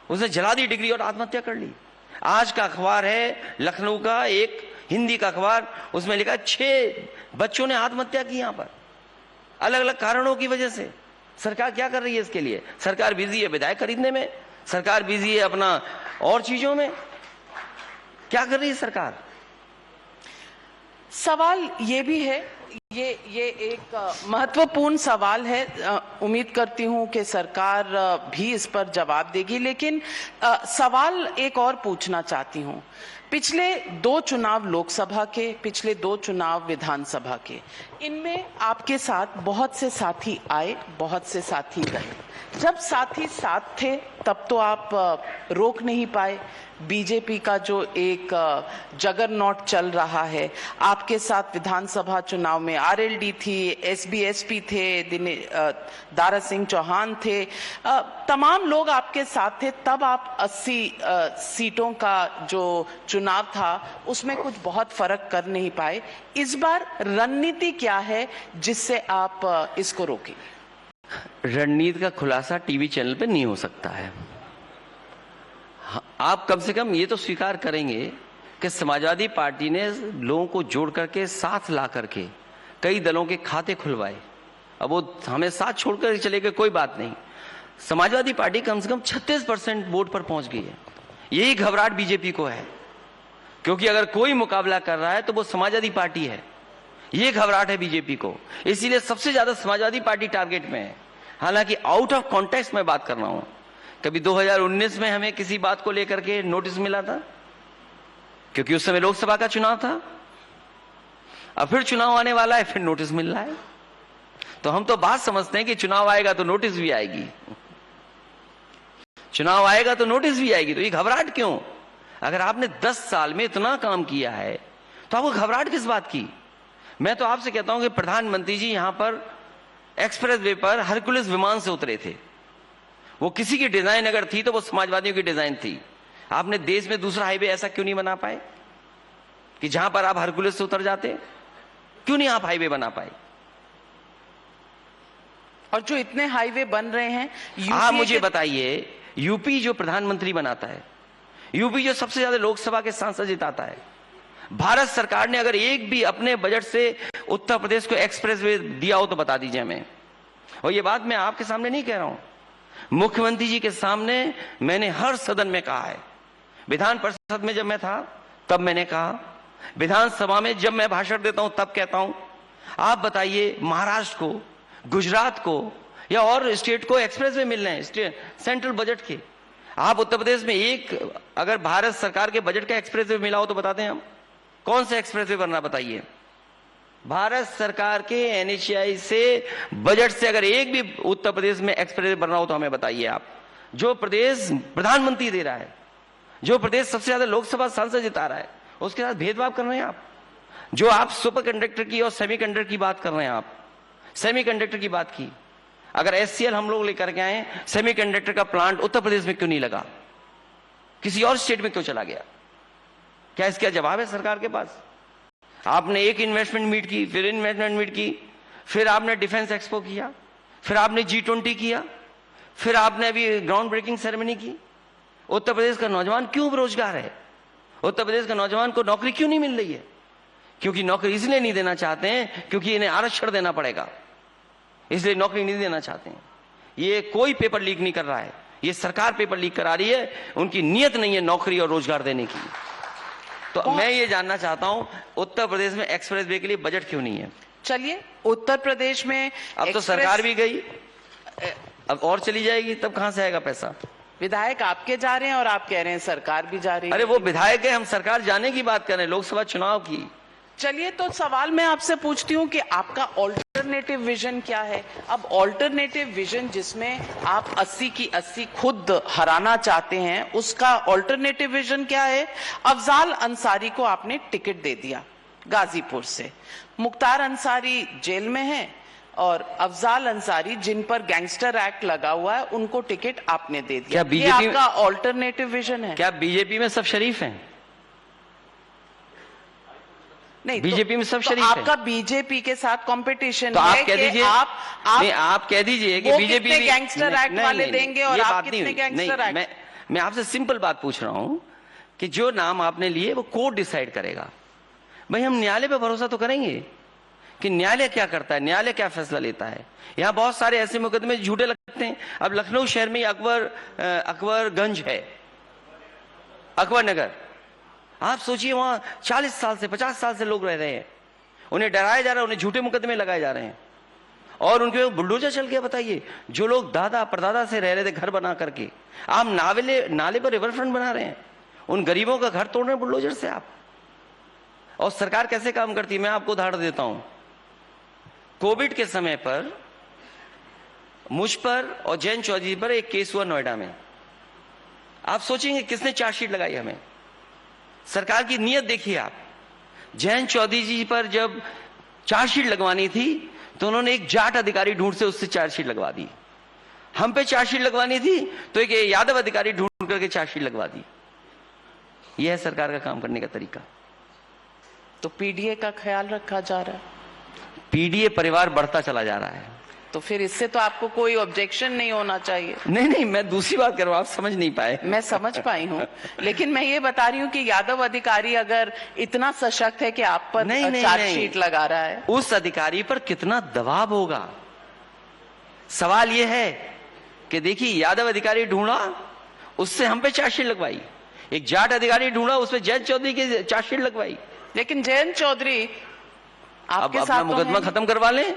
उसने जला दी डिग्री और आत्महत्या कर ली। आज का अखबार है लखनऊ का, एक हिंदी का अखबार, उसमें लिखा 6 बच्चों ने आत्महत्या की यहां पर, अलग अलग कारणों की वजह से। सरकार क्या कर रही है इसके लिए? सरकार बिजी है विधायक खरीदने में, सरकार बिजी है अपना और चीजों में। क्या कर रही है सरकार? सवाल ये भी है, ये एक महत्वपूर्ण सवाल है। उम्मीद करती हूं कि सरकार भी इस पर जवाब देगी, लेकिन सवाल एक और पूछना चाहती हूं। पिछले 2 चुनाव लोकसभा के, पिछले 2 चुनाव विधानसभा के, इनमें आपके साथ बहुत से साथी आए, बहुत से साथी गए। जब साथी साथ थे तब तो आप रोक नहीं पाए। बीजेपी का जो एक जगरनॉट चल रहा है, आपके साथ विधानसभा चुनाव में आरएलडी थी, एसबीएसपी थे, दारा सिंह चौहान थे, तमाम लोग आपके साथ थे तब आप 80 सीटों का जो चुनाव था उसमें कुछ बहुत फर्क कर नहीं पाए। इस बार रणनीति क्या है जिससे आप इसको रोकें? रणनीति का खुलासा टीवी चैनल पे नहीं हो सकता है। आप कम से कम ये तो स्वीकार करेंगे कि समाजवादी पार्टी ने लोगों को जोड़ करके साथ ला करके कई दलों के खाते खुलवाए। अब वो हमें साथ छोड़कर चले गए, कोई बात नहीं। समाजवादी पार्टी कम से कम 36% वोट पर पहुंच गई है। यही घबराहट बीजेपी को है, क्योंकि अगर कोई मुकाबला कर रहा है तो वो समाजवादी पार्टी है। ये घबराहट है बीजेपी को, इसीलिए सबसे ज्यादा समाजवादी पार्टी टारगेट में है। हालांकि आउट ऑफ कॉन्टेक्स्ट में बात कर रहा हूं। कभी 2019 में हमें किसी बात को लेकर के नोटिस मिला था, क्योंकि उस समय लोकसभा का चुनाव था। अब फिर चुनाव आने वाला है, फिर नोटिस मिल रहा है। तो हम तो बात समझते हैं कि चुनाव आएगा तो नोटिस भी आएगी, चुनाव आएगा तो नोटिस भी आएगी। तो ये घबराहट क्यों? अगर आपने 10 साल में इतना काम किया है तो आपको घबराहट किस बात की? मैं तो आपसे कहता हूं कि प्रधानमंत्री जी यहां पर एक्सप्रेस वे पर हरकुलिस विमान से उतरे थे। वो किसी की डिजाइन अगर थी तो वो समाजवादियों की डिजाइन थी। आपने देश में दूसरा हाईवे ऐसा क्यों नहीं बना पाए कि जहां पर आप हरकुलिस से उतर जाते? क्यों नहीं आप हाईवे बना पाए? और जो इतने हाईवे बन रहे हैं, आप मुझे बताइए, यूपी जो प्रधानमंत्री बनाता है, यूपी जो सबसे ज्यादा लोकसभा के सांसद जिताता है, भारत सरकार ने अगर एक भी अपने बजट से उत्तर प्रदेश को एक्सप्रेसवे दिया हो तो बता दीजिए हमें। और ये बात मैं आपके सामने नहीं कह रहा हूं, मुख्यमंत्री जी के सामने मैंने हर सदन में कहा है। विधान परिषद में जब मैं था तब मैंने कहा, विधानसभा में जब मैं भाषण देता हूं तब कहता हूं। आप बताइए, महाराष्ट्र को, गुजरात को या और स्टेट को एक्सप्रेसवे मिल रहे हैं सेंट्रल बजट के। आप उत्तर प्रदेश में एक अगर भारत सरकार के बजट का एक्सप्रेसवे मिला हो तो बताते हैं हम। कौन सा एक्सप्रेसवे बनना बताइए? भारत सरकार के एनएचएआई से बजट से अगर एक भी उत्तर प्रदेश में एक्सप्रेसवे बन रहा हो तो हमें बताइए आप। जो प्रदेश प्रधानमंत्री दे रहा है, जो प्रदेश सबसे ज्यादा लोकसभा सांसद जिता रहा है, उसके साथ भेदभाव कर रहे हैं आप। जो आप सुपर कंडक्टर की और सेमीकंडक्टर की बात कर रहे हैं, आप सेमीकंडक्टर की बात की, अगर एचसीएल हम लोग लेकर के आए, सेमीकंडक्टर का प्लांट उत्तर प्रदेश में क्यों नहीं लगा? किसी और स्टेट में क्यों चला गया? क्या इसका जवाब है सरकार के पास? आपने एक इन्वेस्टमेंट मीट की, फिर इन्वेस्टमेंट मीट की, फिर आपने डिफेंस एक्सपो किया, फिर आपने G20 किया, फिर आपने अभी ग्राउंड ब्रेकिंग सेरेमनी की। उत्तर प्रदेश का नौजवान क्यों बेरोजगार है? उत्तर प्रदेश का नौजवान को नौकरी क्यों नहीं मिल रही है? क्योंकि नौकरी इसलिए नहीं देना चाहते हैं क्योंकि इन्हें आरक्षण देना पड़ेगा, इसलिए नौकरी नहीं देना चाहते हैं। ये कोई पेपर लीक नहीं कर रहा है, ये सरकार पेपर लीक करा रही है। उनकी नीयत नहीं है नौकरी और रोजगार देने की। तो मैं ये जानना चाहता हूं, उत्तर प्रदेश में एक्सप्रेस वे के लिए बजट क्यों नहीं है? चलिए, उत्तर प्रदेश में अब तो सरकार भी गई, अब और चली जाएगी, तब कहां से आएगा पैसा? विधायक आपके जा रहे हैं और आप कह रहे हैं सरकार भी जा रही है। अरे वो विधायक है, हम सरकार जाने की बात कर रहे हैं, लोकसभा चुनाव की। चलिए, तो सवाल मैं आपसे पूछती हूँ कि आपका ऑल्टरनेटिव विजन क्या है? अब ऑल्टरनेटिव विजन जिसमें आप 80 की 80 खुद हराना चाहते हैं, उसका ऑल्टरनेटिव विजन क्या है? अफजाल अंसारी को आपने टिकट दे दिया गाजीपुर से। मुख्तार अंसारी जेल में है और अफजाल अंसारी जिन पर गैंगस्टर एक्ट लगा हुआ है उनको टिकट आपने दे दिया। क्या बीजेपी ये आपका ऑल्टरनेटिव विजन है? क्या बीजेपी में सब शरीफ हैं? नहीं, बीजेपी में सब तो शरीफ आपका है। बीजेपी के साथ कंपटीशन तो है आप कह दीजिए, आप कह दीजिए कि बीजेपी कितने गैंगस्टर एक्ट वाले देंगे और आप कितने गैंगस्टर एक्ट? मैं आपसे सिंपल बात पूछ रहा हूं कि जो नाम आपने लिए वो कोर्ट डिसाइड करेगा। भाई हम न्यायालय पे भरोसा तो करेंगे कि न्यायालय क्या करता है, न्यायालय क्या फैसला लेता है। यहाँ बहुत सारे ऐसे मुकदमे झूठे लगते हैं। अब लखनऊ शहर में अकबरगंज है, अकबर नगर, आप सोचिए वहां 40 साल से 50 साल से लोग रह रहे हैं, उन्हें डराया जा रहा है, उन्हें झूठे मुकदमे लगाए जा रहे हैं और उनके बुलडोजर चल गया। बताइए, जो लोग दादा परदादा से रह रहे थे घर बना करके, आप नाले पर रिवर फ्रंट बना रहे हैं, उन गरीबों का घर तोड़ रहे हैं बुलडोजर से आप। और सरकार कैसे काम करती है, मैं आपको उदाहरण देता हूं। कोविड के समय पर मुझ पर और जैन चौधरी पर एक केस हुआ नोएडा में। आप सोचेंगे किसने चार्जशीट लगाई हमें? सरकार की नीयत देखिए आप। जैन चौधरी जी पर जब चार्जशीट लगवानी थी तो उन्होंने एक जाट अधिकारी ढूंढ से उससे चार्जशीट लगवा दी। हम पे चार्जशीट लगवानी थी तो एक यादव अधिकारी ढूंढ करके चार्जशीट लगवा दी। यह है सरकार का काम करने का तरीका। तो पीडीए का ख्याल रखा जा रहा है, पीडीए परिवार बढ़ता चला जा रहा है। तो फिर इससे तो आपको कोई ऑब्जेक्शन नहीं होना चाहिए। नहीं, मैं दूसरी बात कर रहा हूं, आप समझ नहीं पाए। मैं समझ पाई हूँ, लेकिन मैं ये बता रही हूँ कि यादव अधिकारी अगर इतना सशक्त है कि आप पर चार्जशीट लगा रहा है, उस अधिकारी पर कितना दबाव होगा। सवाल यह है कि देखिए, यादव अधिकारी ढूंढा, उससे हम पे चार्जशीट लगवाई। एक जाट अधिकारी ढूंढा, उसमें जयंत चौधरी की चार्जशीट लगवाई। लेकिन जयंत चौधरी आपके अब साथ अपना मुकदमा खत्म करवा लें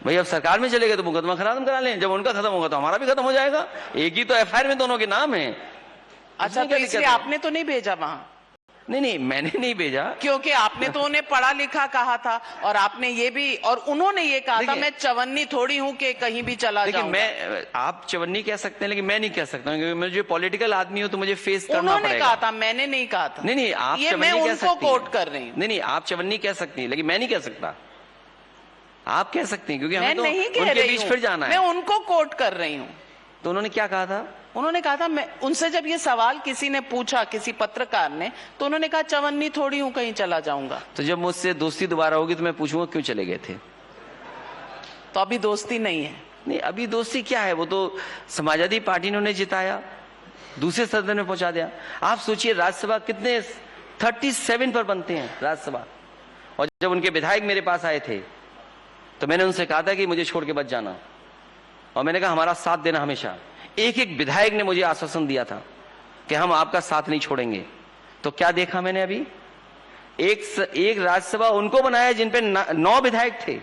भाई। अब सरकार में चले गए तो मुकदमा खत्म करा लें, जब उनका खत्म होगा तो हमारा भी खत्म हो जाएगा। एक ही तो एफआईआर में दोनों के नाम है। अच्छा, तो इसलिए आपने तो नहीं भेजा वहां? नहीं, मैंने नहीं भेजा, क्योंकि आपने तो उन्हें पढ़ा लिखा कहा था, और आपने ये भी, और उन्होंने ये कहा था मैं चवन्नी थोड़ी हूं कि कहीं भी चला जाऊंगा। मैं, आप चवन्नी कह सकते हैं लेकिन मैं नहीं कह सकता, क्योंकि मैं जो पॉलिटिकल आदमी हूं तो मुझे फेस करना पड़ेगा। उन्होंने कहा था, मैंने नहीं कहा था। नहीं, आप ये मैं उनको कोट कर रही हूँ। नहीं, आप चवन्नी कह सकती हैं लेकिन मैं नहीं कह सकता। आप कह सकती हैं, क्योंकि मैं हमें तो नहीं कह उनके रही बीच हूं, फिर जाना है। मैं उनको कोट कर रही हूँ। तो उन्होंने क्या कहा था? उन्होंने कहा था, मैं उनसे जब ये सवाल किसी ने पूछा, किसी पत्रकार ने, तो उन्होंने कहा चवन्नी थोड़ी हूं कहीं चला जाऊंगा। तो जब मुझसे दोस्ती दोबारा होगी तो मैं पूछूंगा क्यों चले गए थे। तो अभी दोस्ती नहीं है? नहीं, अभी दोस्ती क्या है, वो तो समाजवादी पार्टी ने उन्हें जिताया, दूसरे सदन में पहुंचा दिया। आप सोचिए, राज्यसभा कितने 37 पर बनते हैं राज्यसभा, और जब उनके विधायक मेरे पास आए थे तो मैंने उनसे कहा था कि मुझे छोड़ के बच जाना, और मैंने कहा हमारा साथ देना हमेशा। एक विधायक ने मुझे आश्वासन दिया था कि हम आपका साथ नहीं छोड़ेंगे। तो क्या देखा मैंने अभी? एक राज्यसभा उनको बनाया जिन पे 9 विधायक थे।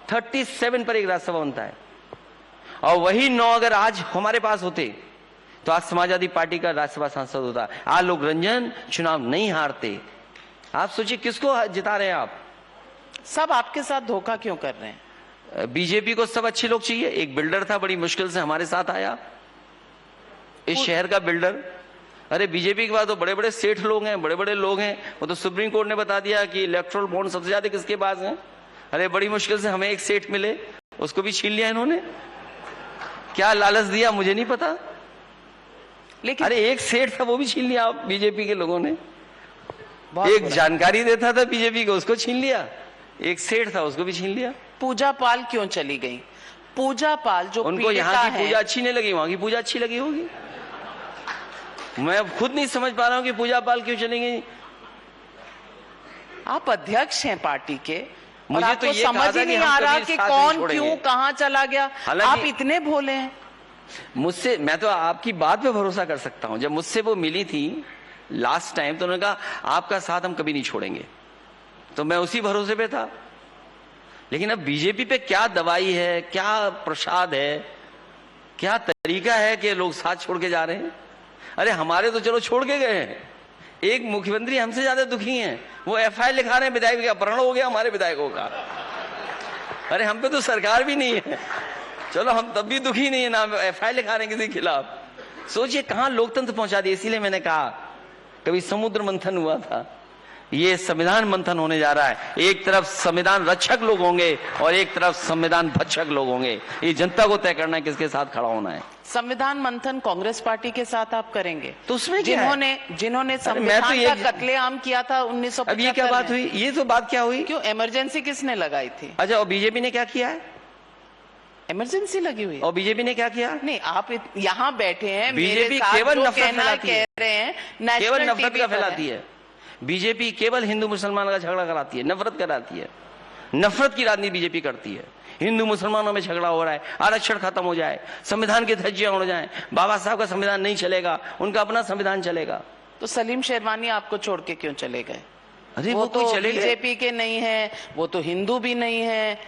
37 पर एक राज्यसभा बनता है, और वही 9 अगर आज हमारे पास होते तो आज समाजवादी पार्टी का राज्यसभा सांसद होता। आलोक रंजन चुनाव नहीं हारते। आप सोचिए किसको जिता रहे हैं आप? सब आपके साथ धोखा क्यों कर रहे हैं? बीजेपी को सब अच्छे लोग चाहिए। एक बिल्डर था, बड़ी मुश्किल से हमारे साथ आया, इस शहर का बिल्डर। अरे बीजेपी के बाद तो बड़े बड़े सेठ लोग हैं, बड़े बड़े लोग हैं। वो तो सुप्रीम कोर्ट ने बता दिया कि इलेक्ट्रल बॉन्ड सबसे ज्यादा किसके पास है। अरे बड़ी मुश्किल से हमें एक सेठ मिले, उसको भी छीन लिया इन्होंने। क्या लालच दिया मुझे नहीं पता, लेकिन अरे एक सेठ था वो भी छीन लिया बीजेपी के लोगों ने। एक जानकारी देता था बीजेपी को, उसको छीन लिया। एक सेठ था, उसको भी छीन लिया। पूजा पाल क्यों चली गई? पूजा पाल जो उनको यहाँ की पूजा अच्छी नहीं लगी, वहां की पूजा अच्छी लगी होगी। मैं खुद नहीं समझ पा रहा हूं कि पूजा पाल क्यों चली गई। आप अध्यक्ष हैं पार्टी के, मुझे और तो आपको ये समझ ही नहीं आ रहा कि कौन क्यों कहां चला गया। आप इतने भोले हैं। मुझसे, मैं तो आपकी बात पे भरोसा कर सकता हूं। जब मुझसे वो मिली थी लास्ट टाइम तो उन्होंने कहा आपका साथ हम कभी नहीं छोड़ेंगे, तो मैं उसी भरोसे पे था। लेकिन अब बीजेपी पे क्या दवाई है, क्या प्रसाद है, क्या तरीका है कि लोग साथ छोड़ के जा रहे हैं। अरे हमारे तो चलो छोड़ के गए हैं, एक मुख्यमंत्री हमसे ज्यादा दुखी हैं, वो एफआईआर लिखा रहे हैं विधायक का अपहरण हो गया हमारे विधायकों का। अरे हम पे तो सरकार भी नहीं है, चलो हम तब भी दुखी नहीं है ना, एफआईआर लिखा रहे हैं किसी के खिलाफ। सोचिए कहां लोकतंत्र पहुंचा दिया। इसीलिए मैंने कहा कभी समुद्र मंथन हुआ था, ये संविधान मंथन होने जा रहा है। एक तरफ संविधान रक्षक लोग होंगे और एक तरफ संविधान भक्षक लोग होंगे। ये जनता को तय करना है किसके साथ खड़ा होना है। संविधान मंथन कांग्रेस पार्टी के साथ आप करेंगे? तो उसमें जिन्होंने संविधान का कत्लेआम किया था 1975। अब ये क्या बात हुई? ये तो बात क्या हुई? क्यों इमरजेंसी किसने लगाई थी? अच्छा, और बीजेपी ने क्या किया है? इमरजेंसी लगी हुई। और बीजेपी ने क्या किया? नहीं, आप यहाँ बैठे हैं, बीजेपी केवल नफरत फैलाती है, केवल नफरत का फैलाती है। बीजेपी केवल हिंदू मुसलमान का झगड़ा कराती है, नफरत कराती है, नफरत की राजनीति बीजेपी करती है। हिंदू मुसलमानों में झगड़ा हो रहा है, आरक्षण खत्म हो जाए, संविधान की धज्जियां उड़ जाएं, बाबा साहब का संविधान नहीं चलेगा, उनका अपना संविधान चलेगा। तो सलीम शेरवानी आपको छोड़ के क्यों चले गए? अरे वो तो चले बीजेपी के नहीं है, वो तो हिंदू भी नहीं है,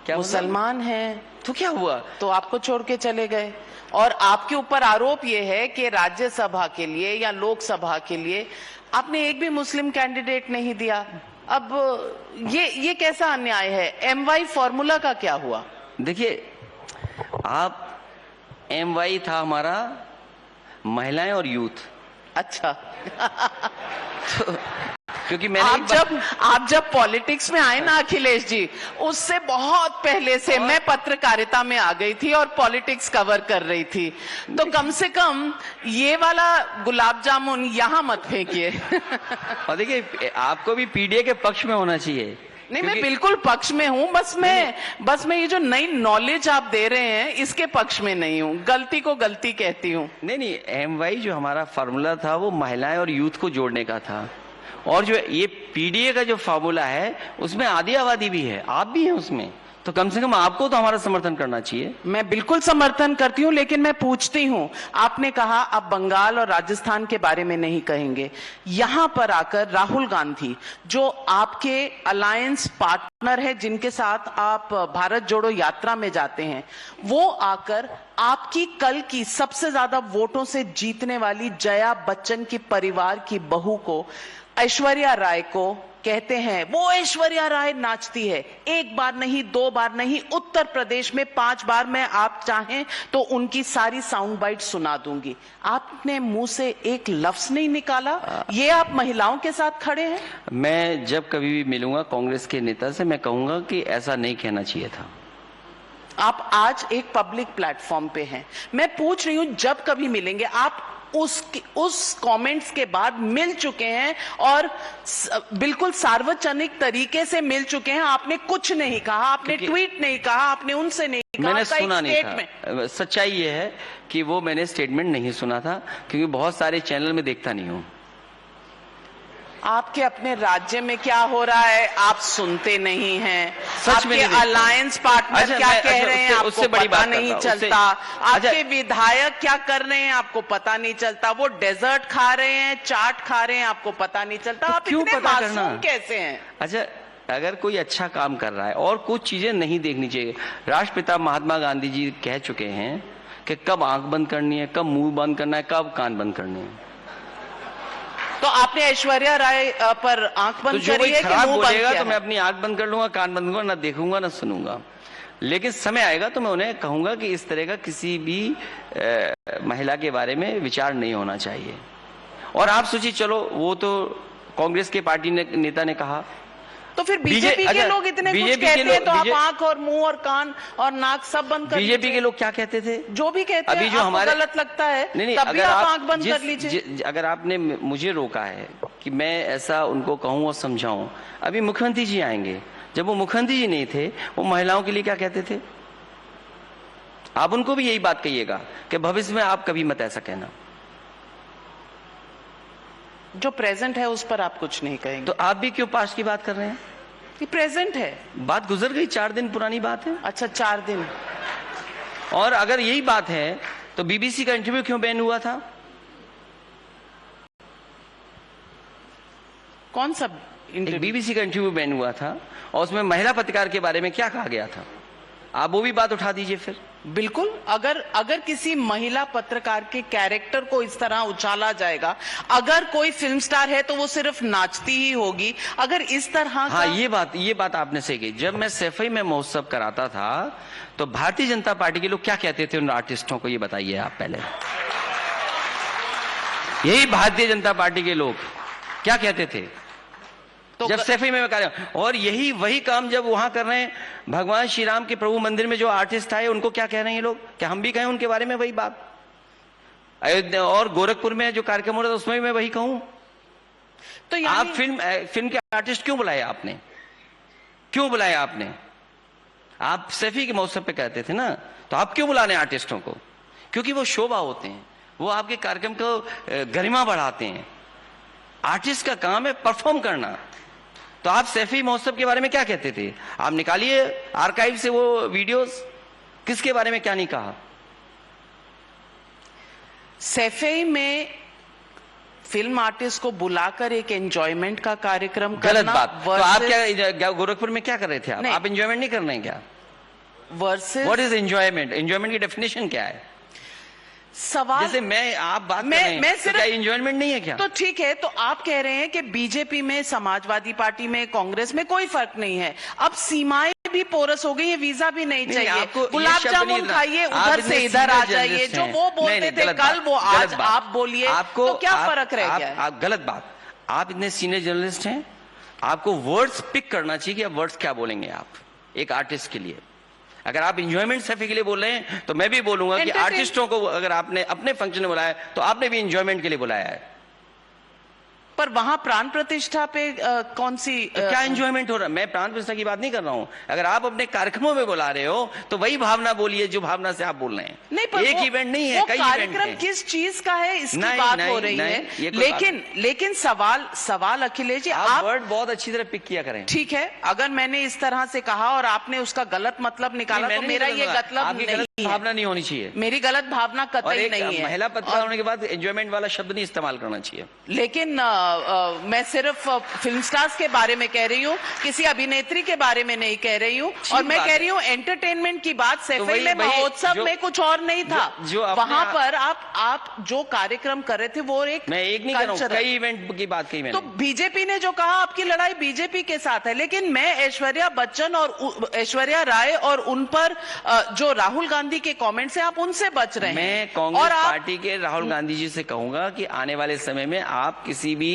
क्या मुसलमान है। तो क्या हुआ? तो आपको छोड़ के चले गए। और आपके ऊपर आरोप ये है कि राज्यसभा के लिए या लोकसभा के लिए आपने एक भी मुस्लिम कैंडिडेट नहीं दिया। अब ये कैसा अन्याय है? MY फॉर्मूला का क्या हुआ? देखिए, आप MY था हमारा महिलाएं और यूथ। अच्छा। क्योंकि मैंने आप जब पॉलिटिक्स में आए ना अखिलेश जी, उससे बहुत पहले से मैं पत्रकारिता में आ गई थी और पॉलिटिक्स कवर कर रही थी, तो कम से कम ये वाला गुलाब जामुन यहाँ मत फेंकिए। और देखिए, आपको भी पीडीए के पक्ष में होना चाहिए। नहीं, मैं बिल्कुल पक्ष में हूं, बस मैं ये जो नई नॉलेज आप दे रहे हैं इसके पक्ष में नहीं हूं, गलती को गलती कहती हूं। नहीं, MY जो हमारा फार्मूला था वो महिलाएं और यूथ को जोड़ने का था, और जो ये पीडीए का जो फार्मूला है उसमें आधी आबादी भी है, आप भी हैं उसमें, तो कम से कम आपको तो हमारा समर्थन करना चाहिए। मैं बिल्कुल समर्थन करती हूं, लेकिन मैं पूछती हूं, आपने कहा आप बंगाल और राजस्थान के बारे में नहीं कहेंगे, यहां पर आकर राहुल गांधी जो आपके अलायंस पार्टनर है, जिनके साथ आप भारत जोड़ो यात्रा में जाते हैं, वो आकर आपकी कल की सबसे ज्यादा वोटों से जीतने वाली जया बच्चन की परिवार की बहू को, ऐश्वर्या राय को कहते हैं वो ऐश्वर्या राय नाचती है, एक बार नहीं, 2 बार नहीं, उत्तर प्रदेश में 5 बार मैं आप चाहें तो उनकी सारी साउंड बाइट सुना दूंगी। आपने मुंह से एक लफ्ज नहीं निकाला, ये आप महिलाओं के साथ खड़े हैं। मैं जब कभी भी मिलूंगा कांग्रेस के नेता से, मैं कहूंगा कि ऐसा नहीं कहना चाहिए था। आप आज एक पब्लिक प्लेटफॉर्म पे हैं, मैं पूछ रही हूं जब कभी मिलेंगे, आप उस कमेंट्स के बाद मिल चुके हैं और बिल्कुल सार्वजनिक तरीके से मिल चुके हैं, आपने कुछ नहीं कहा, आपने ट्वीट नहीं कहा, आपने उनसे नहीं कहा, मैंने सुना नहीं था। सच्चाई ये है कि वो मैंने स्टेटमेंट नहीं सुना था, क्योंकि बहुत सारे चैनल में देखता नहीं हूं। आपके अपने राज्य में क्या हो रहा है आप सुनते नहीं हैं, सच में आपके अलायंस पार्टनर क्या कह रहे हैं आपको पता नहीं चलता, आपके विधायक क्या कर रहे हैं आपको पता नहीं चलता, वो डेजर्ट खा रहे हैं, चाट खा रहे हैं, आपको पता नहीं चलता, आप क्यों इतने पता करना कैसे हैं? अच्छा, अगर कोई अच्छा काम कर रहा है और कुछ चीजें नहीं देखनी चाहिए, राष्ट्रपिता महात्मा गांधी जी कह चुके हैं कि कब आंख बंद करनी है, कब मुंह बंद करना है, कब कान बंद करने हैं। तो आपने ऐश्वर्या राय पर आंख बंद करी है कि मुंह बंद किया? तो मैं अपनी आंख बंद कर लूंगा, कान बंद करूंगा, ना देखूंगा ना सुनूंगा, लेकिन समय आएगा तो मैं उन्हें कहूंगा कि इस तरह का किसी भी महिला के बारे में विचार नहीं होना चाहिए। और आप सोचिए, चलो वो तो कांग्रेस के पार्टी नेता ने कहा, तो फिर बीजेपी के लोग इतने कुछ कहते हैं तो आप आंख और मुंह और कान और नाक सब बंद कर लीजिए। बीजेपी के लोग क्या कहते थे? जो भी कहते हैं, जो हमारे गलत लगता है, नहीं, तब भी आप आंख बंद कर लीजिए। अगर आपने मुझे रोका है कि मैं ऐसा उनको कहूं और समझाऊं, अभी मुख्यमंत्री जी आएंगे, जब वो मुख्यमंत्री जी नहीं थे, वो महिलाओं के लिए क्या कहते थे? आप उनको भी यही बात कहिएगा कि भविष्य में आप कभी मत ऐसा कहना। जो प्रेजेंट है उस पर आप कुछ नहीं कहेंगे, तो आप भी क्यों पास्ट की बात कर रहे हैं? ये प्रेजेंट है, बात गुजर गई, 4 दिन पुरानी बात है। अच्छा, 4 दिन। और अगर यही बात है तो बीबीसी का इंटरव्यू क्यों बैन हुआ था? कौन सा इंटरव्यू? बीबीसी का इंटरव्यू बैन हुआ था और उसमें महिला पत्रकार के बारे में क्या कहा गया था, आप वो भी बात उठा दीजिए फिर। बिल्कुल, अगर किसी महिला पत्रकार के कैरेक्टर को इस तरह उछाला जाएगा, अगर कोई फिल्म स्टार है तो वो सिर्फ नाचती ही होगी, अगर इस तरह हाँ, ये बात आपने सही कही। जब मैं सैफई में महोत्सव कराता था तो भारतीय जनता पार्टी के लोग क्या कहते थे उन आर्टिस्टों को, ये बताइए आप पहले। यही भारतीय जनता पार्टी के लोग क्या कहते थे तो जब सैफई में कर रहे हैं, और यही वही काम जब वहां कर रहे हैं भगवान श्री राम के प्रभु मंदिर में जो आर्टिस्ट आए उनको क्या कह रहे हैं ये लोग, क्या हम भी कहें उनके बारे में वही बात? अयोध्या और गोरखपुर में जो कार्यक्रम हो रहा था उसमें भी मैं वही कहूं। तो आप फिल्म के आर्टिस्ट क्यों बुलाए आपने? क्यों बुलाए आपने? आप सैफई के महोत्सव पे कहते थे ना, तो आप क्यों बुलाने आर्टिस्टों को? क्योंकि वो शोभा होते हैं, वो आपके कार्यक्रम को गरिमा बढ़ाते हैं। आर्टिस्ट का काम है परफॉर्म करना। तो आप सैफई महोत्सव के बारे में क्या कहते थे? आप निकालिए आर्काइव से वो वीडियोस, किसके बारे में क्या नहीं कहा? सैफई में फिल्म आर्टिस्ट को बुलाकर एक एंजॉयमेंट का कार्यक्रम गलत बात। तो आप क्या गोरखपुर में क्या कर रहे थे? आप एंजॉयमेंट नहीं कर रहे हैं क्या? Versus what is enjoyment? Enjoyment की डेफिनेशन क्या है? सवाल जैसे आप बात कर रहे हैं, तो क्या एंजॉयमेंट नहीं है क्या? तो ठीक है, तो आप कह रहे हैं कि बीजेपी में, समाजवादी पार्टी में, कांग्रेस में कोई फर्क नहीं है, अब सीमाएं भी पोरस हो गई है, वीजा भी नहीं चाहिए, गुलाब जामुन खाइए, उधर से इधर आ जाइए, जो वो बोलते थे कल वो आज आप बोलिए, तो क्या फरक रह गया है? आप गलत बात। आप इतने सीनियर जर्नलिस्ट हैं, आपको वर्ड्स पिक करना चाहिए कि आप वर्ड्स क्या बोलेंगे आप एक आर्टिस्ट के लिए। अगर आप इंजॉयमेंट सफे के लिए बोल रहे हैं तो मैं भी बोलूंगा कि आर्टिस्टों को अगर आपने अपने फंक्शन में बुलाया तो आपने भी इंजॉयमेंट के लिए बुलाया है। पर वहां प्राण प्रतिष्ठा पे कौन सी क्या एंजॉयमेंट हो रहा है? मैं प्राण प्रतिष्ठा की बात नहीं कर रहा हूं। अगर आप अपने कार्यक्रमों में बुला रहे हो तो वही भावना बोलिए जो भावना से आप बोल रहे हैं। नहीं, पर एक इवेंट नहीं है, कई इवेंट कार्यक्रम किस चीज का है इसकी बात हो रही है। लेकिन सवाल अखिलेश जी, आप वर्ड बहुत अच्छी तरह पिक किया करें। ठीक है, अगर मैंने इस तरह से कहा और आपने उसका गलत मतलब निकाला तो मेरा ये गलत भावना नहीं होनी चाहिए। मेरी गलत भावना कतई नहीं है। महिला पत्रकार होने के बाद एंजॉयमेंट वाला शब्द नहीं इस्तेमाल करना चाहिए। लेकिन मैं सिर्फ फिल्म स्टार्स के बारे में कह रही हूँ, किसी अभिनेत्री के बारे में नहीं कह रही हूँ। और मैं कह रही हूँ एंटरटेनमेंट की बात सैफई में महोत्सव में कुछ और नहीं था। वहां पर आप जो कार्यक्रम कर रहे थे वो एक, मैं एक नहीं कर रहा हूं, कई इवेंट की बात कही मैंने। तो बीजेपी ने जो कहा आपकी लड़ाई बीजेपी के साथ है, लेकिन मैं ऐश्वर्या बच्चन और ऐश्वर्या राय और उन पर जो राहुल गांधी के कमेंट्स हैं आप उनसे बच रहे हैं। मैं कांग्रेस पार्टी के राहुल गांधी जी से कहूंगा कि आने वाले समय में आप किसी भी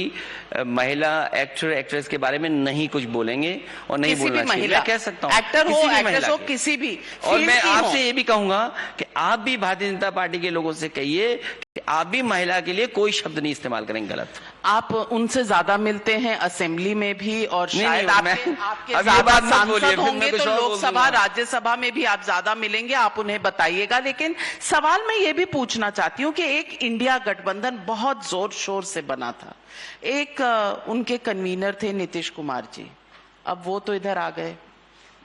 महिला एक्टर एक्ट्रेस के बारे में नहीं कुछ बोलेंगे और नहीं बोलना चाहिए। मैं कह सकता हूं एक्टर हो एक्ट्रेस हो किसी भी। और मैं आपसे ये भी कहूंगा कि आप भी भारतीय जनता पार्टी के लोगों से कहिए कि आप भी महिला के लिए कोई शब्द नहीं इस्तेमाल करेंगे गलत। आप उनसे ज्यादा मिलते हैं असेंबली में भी और शायद आपके सांसद होंगे तो लोकसभा राज्यसभा में भी आप ज्यादा मिलेंगे, आप उन्हें बताइएगा। लेकिन सवाल मैं ये भी पूछना चाहती हूँ कि एक इंडिया गठबंधन बहुत जोर शोर से बना था, एक उनके कन्वीनर थे नीतीश कुमार जी, अब वो तो इधर आ गए।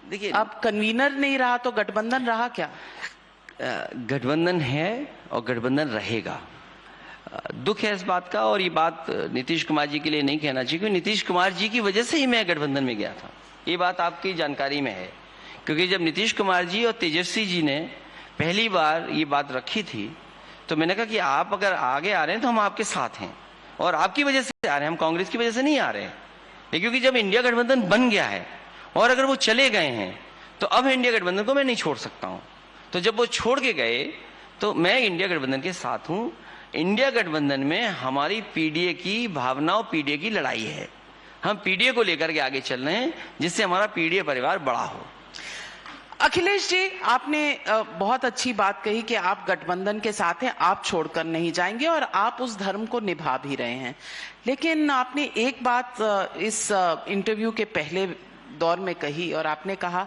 देखिए, अब कन्वीनर नहीं रहा तो गठबंधन रहा क्या? गठबंधन है और गठबंधन रहेगा। दुख है इस बात का, और ये बात नीतीश कुमार जी के लिए नहीं कहना चाहिए, क्योंकि नीतीश कुमार जी की वजह से ही मैं गठबंधन में गया था। ये बात आपकी जानकारी में है, क्योंकि जब नीतीश कुमार जी और तेजस्वी जी ने पहली बार ये बात रखी थी तो मैंने कहा कि आप अगर आगे आ रहे हैं तो हम आपके साथ हैं, और आपकी वजह से आ रहे हैं, हम कांग्रेस की वजह से नहीं आ रहे हैं। क्योंकि जब इंडिया गठबंधन बन गया है और अगर वो चले गए हैं तो अब इंडिया गठबंधन को मैं नहीं छोड़ सकता हूं। तो जब वो छोड़ के गए तो मैं इंडिया गठबंधन के साथ हूं। इंडिया गठबंधन में हमारी पीडीए की भावना और पीडीए की लड़ाई है। हम पीडीए को लेकर के आगे चल रहे हैं जिससे हमारा पीडीए परिवार बड़ा हो। अखिलेश जी, आपने बहुत अच्छी बात कही कि आप गठबंधन के साथ हैं, आप छोड़कर नहीं जाएंगे और आप उस धर्म को निभा भी रहे हैं। लेकिन आपने एक बात इस इंटरव्यू के पहले दौर में कही, और आपने कहा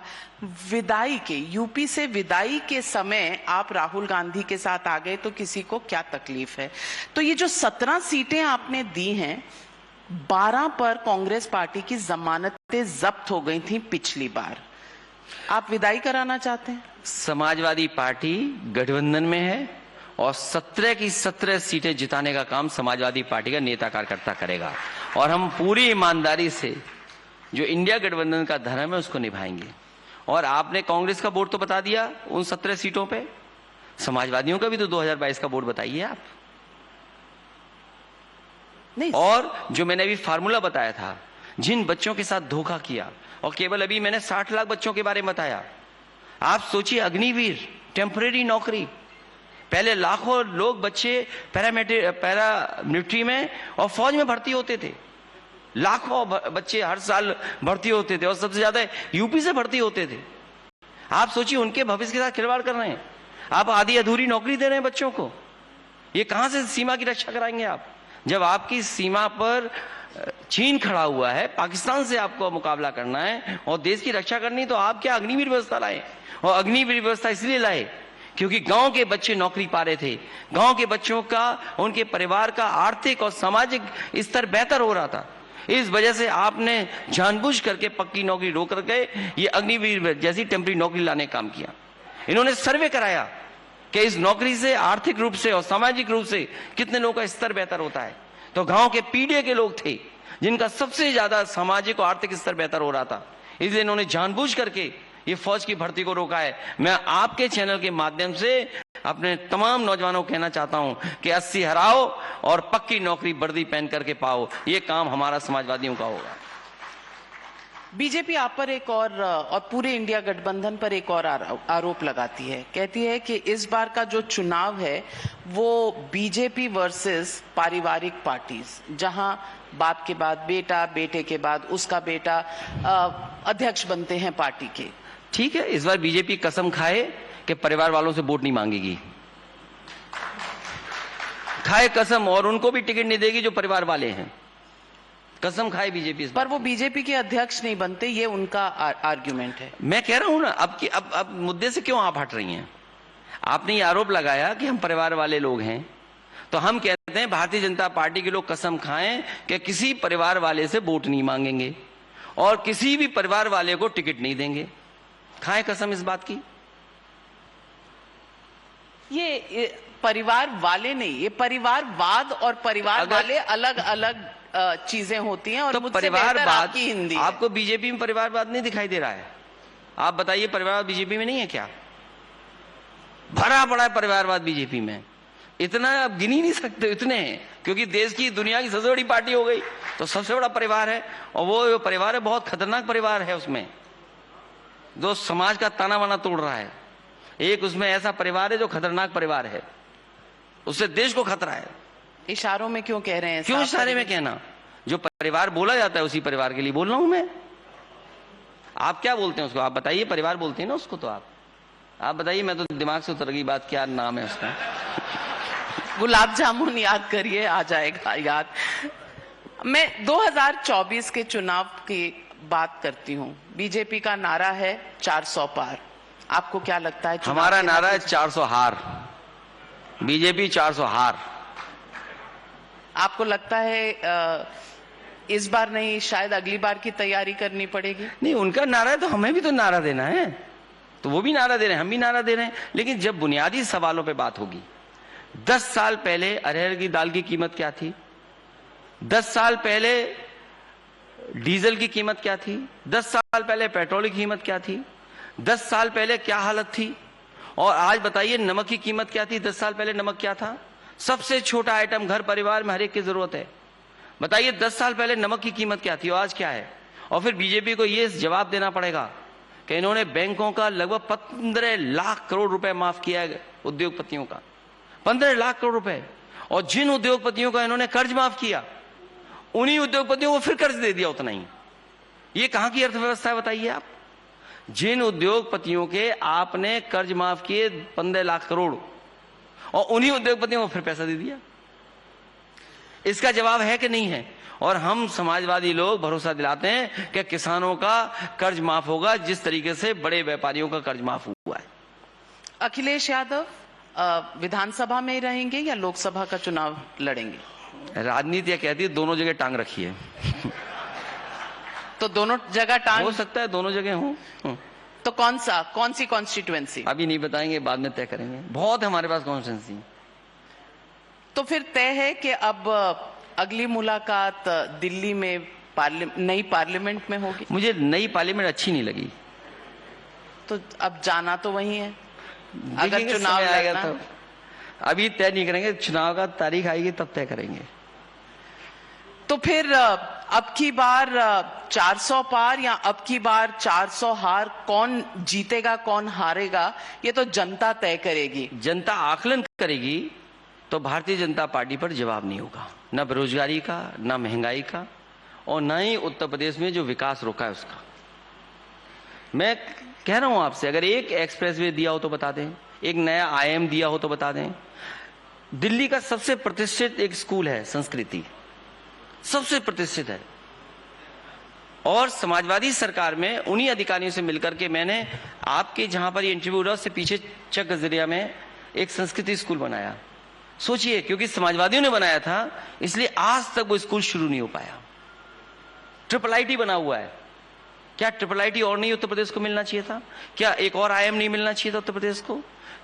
विदाई के, यूपी से विदाई के समय आप राहुल गांधी के साथ आ गए तो किसी को क्या तकलीफ है। तो ये जो 17 सीटें आपने दी हैं, 12 पर कांग्रेस पार्टी की जमानतें जब्त हो गई थी पिछली बार, आप विदाई कराना चाहते हैं? समाजवादी पार्टी गठबंधन में है और 17 की 17 सीटें जिताने का काम समाजवादी पार्टी का नेता कार्यकर्ता करेगा, और हम पूरी ईमानदारी से जो इंडिया गठबंधन का धर्म है उसको निभाएंगे। और आपने कांग्रेस का वोट तो बता दिया उन 17 सीटों पे, समाजवादियों का भी तो 2022 का वोट बताइए आप। नहीं, और जो मैंने अभी फार्मूला बताया था, जिन बच्चों के साथ धोखा किया, और केवल अभी मैंने 60 लाख बच्चों के बारे में बताया। आप सोचिए, अग्निवीर, टेम्परेरी नौकरी, पहले लाखों लोग बच्चे पैरामिलिट्री में और फौज में भर्ती होते थे, लाखों बच्चे हर साल भर्ती होते थे और सबसे ज्यादा यूपी से भर्ती होते थे। आप सोचिए, उनके भविष्य के साथ खिलवाड़ कर रहे हैं आप, आधी अधूरी नौकरी दे रहे हैं बच्चों को। ये कहां से सीमा की रक्षा कराएंगे आप, जब आपकी सीमा पर चीन खड़ा हुआ है, पाकिस्तान से आपको मुकाबला करना है और देश की रक्षा करनी, तो आप क्या अग्निवीर व्यवस्था लाए? और अग्निवीर व्यवस्था इसलिए लाए क्योंकि गांव के बच्चे नौकरी पा रहे थे, गांव के बच्चों का, उनके परिवार का आर्थिक और सामाजिक स्तर बेहतर हो रहा था। इस वजह से आपने जानबूझ करके पक्की नौकरी रोक करके ये अग्निवीर जैसी टेम्परेरी नौकरी लाने का काम किया। इन्होंने सर्वे कराया कि इस नौकरी से आर्थिक रूप से और सामाजिक रूप से कितने लोगों का स्तर बेहतर होता है। तो गांव के पीडीए के लोग थे जिनका सबसे ज्यादा सामाजिक और आर्थिक स्तर बेहतर हो रहा था, इसलिए इन्होंने जानबूझ करके ये फौज की भर्ती को रोका है। मैं आपके चैनल के माध्यम से अपने तमाम नौजवानों को कहना चाहता हूं कि 80 हराओ और पक्की नौकरी वर्दी पहन करके पाओ। ये काम हमारा समाजवादियों का होगा। बीजेपी आप पर एक और पूरे इंडिया गठबंधन पर एक और आरोप लगाती है, कहती है कि इस बार का जो चुनाव है वो बीजेपी वर्सेस पारिवारिक पार्टीज, जहां बाप के बाद बेटा, बेटे के बाद उसका बेटा अध्यक्ष बनते हैं पार्टी के। ठीक है, इस बार बीजेपी कसम खाए कि परिवार वालों से वोट नहीं मांगेगी, खाए कसम, और उनको भी टिकट नहीं देगी जो परिवार वाले हैं, कसम खाए बीजेपी। पर वो बीजेपी के अध्यक्ष नहीं बनते, ये उनका आर्ग्यूमेंट है। मैं कह रहा हूं ना, अब मुद्दे से क्यों आप हट रही हैं? आपने ये आरोप लगाया कि हम परिवार वाले लोग हैं, तो हम कहते हैं भारतीय जनता पार्टी के लोग कसम खाएं कि किसी परिवार वाले से वोट नहीं मांगेंगे और किसी भी परिवार वाले को टिकट नहीं देंगे। खाएं कसम इस बात की। ये परिवार वाले नहीं, ये परिवारवाद और परिवार वाले अलग अलग चीजें होती हैं। और तो मुझसे बेहतर आपकी हिंदी है। आपको बीजेपी में परिवारवाद नहीं दिखाई दे रहा है? आप बताइए, परिवारवाद बीजेपी में नहीं है क्या? भरा पड़ा है परिवारवाद बीजेपी में, इतना आप गिन ही नहीं सकते, इतने हैं, क्योंकि देश की, दुनिया की सबसे बड़ी पार्टी हो गई तो सबसे बड़ा परिवार है। और वो परिवार है, बहुत खतरनाक परिवार है, उसमें जो समाज का ताना बाना तोड़ रहा है। एक उसमें ऐसा परिवार है जो खतरनाक परिवार है, उससे देश को खतरा है। इशारों में क्यों कह रहे हैं? क्यों इशारे में कहना? जो परिवार बोला जाता है उसी परिवार के लिए बोल रहा हूं मैं। आप क्या बोलते हैं उसको? आप बताइए, परिवार बोलते हैं ना उसको? तो आप बताइए, मैं तो दिमाग से उतर गई बात, क्या नाम है उसका? गुलाब जामुन याद करिए, आ जाएगा याद। मैं 2024 के चुनाव की बात करती हूँ। बीजेपी का नारा है 400 पार। आपको क्या लगता है? हमारा नारा है 400 हार। बीजेपी 400 हार। आपको लगता है इस बार नहीं, शायद अगली बार की तैयारी करनी पड़ेगी? नहीं, उनका नारा है तो हमें भी तो नारा देना है, तो वो भी नारा दे रहे हैं, हम भी नारा दे रहे हैं। लेकिन जब बुनियादी सवालों पे बात होगी, 10 साल पहले अरहर की दाल की कीमत क्या थी? 10 साल पहले डीजल की कीमत क्या थी? 10 साल पहले पेट्रोल की कीमत क्या थी? 10 साल पहले क्या हालत थी? और आज बताइए नमक की कीमत क्या थी? 10 साल पहले नमक क्या था? सबसे छोटा आइटम घर परिवार में हर एक की जरूरत है। बताइए 10 साल पहले नमक की कीमत क्या थी और आज क्या है? और फिर बीजेपी को यह जवाब देना पड़ेगा कि इन्होंने बैंकों का लगभग 15 लाख करोड़ रुपए माफ किया है, उद्योगपतियों का 15 लाख करोड़ रुपए। और जिन उद्योगपतियों का इन्होंने कर्ज माफ किया, उन्हीं उद्योगपतियों को फिर कर्ज दे दिया उतना ही। ये कहां की अर्थव्यवस्था है बताइए आप? जिन उद्योगपतियों के आपने कर्ज माफ किए 15 लाख करोड़, और उन्हीं उद्योगपतियों को फिर पैसा दे दिया। इसका जवाब है कि नहीं है? और हम समाजवादी लोग भरोसा दिलाते हैं कि किसानों का कर्ज माफ होगा जिस तरीके से बड़े व्यापारियों का कर्ज माफ हुआ है। अखिलेश यादव विधानसभा में रहेंगे या लोकसभा का चुनाव लड़ेंगे? राजनीति कहती है दोनों जगह टांग रखी है। तो दोनों जगह टांग हो सकता है, दोनों जगह हो। तो कौन सी कॉन्स्टिट्यूएंसी? अभी नहीं बताएंगे, बाद में तय करेंगे। बहुत है हमारे पास कॉन्स्टिट्यूएंसी। तो फिर तय है कि अब अगली मुलाकात दिल्ली में नई पार्लियामेंट में होगी। मुझे नई पार्लियामेंट अच्छी नहीं लगी, तो अब जाना तो वही है। अगर चुनाव आएगा तो अभी तय नहीं करेंगे, चुनाव का तारीख आएगी तब तय करेंगे। तो फिर अब की बार 400 पार या अब की बार 400 हार, कौन जीतेगा कौन हारेगा ये तो जनता तय करेगी। जनता आकलन करेगी, तो भारतीय जनता पार्टी पर जवाब नहीं होगा, न बेरोजगारी का, न महंगाई का, और न ही उत्तर प्रदेश में जो विकास रोका है उसका। मैं कह रहा हूं आपसे, अगर एक एक्सप्रेसवे दिया हो तो बता दें, एक नया आईएम दिया हो तो बता दें। दिल्ली का सबसे प्रतिष्ठित एक स्कूल है संस्कृति, सबसे प्रतिष्ठित है, और समाजवादी सरकार में उन्हीं अधिकारियों से मिलकर के मैंने आपके जहां पर ये इंटरव्यू रहा उससे पीछे चक गजरिया में एक संस्कृति स्कूल बनाया। सोचिए, क्योंकि समाजवादियों ने बनाया था इसलिए आज तक वो स्कूल शुरू नहीं हो पाया। ट्रिपल आईटी बना हुआ है। क्या ट्रिपल आईटी और नहीं उत्तर प्रदेश को मिलना चाहिए था? क्या एक और आईएम नहीं मिलना चाहिए था उत्तर प्रदेश को?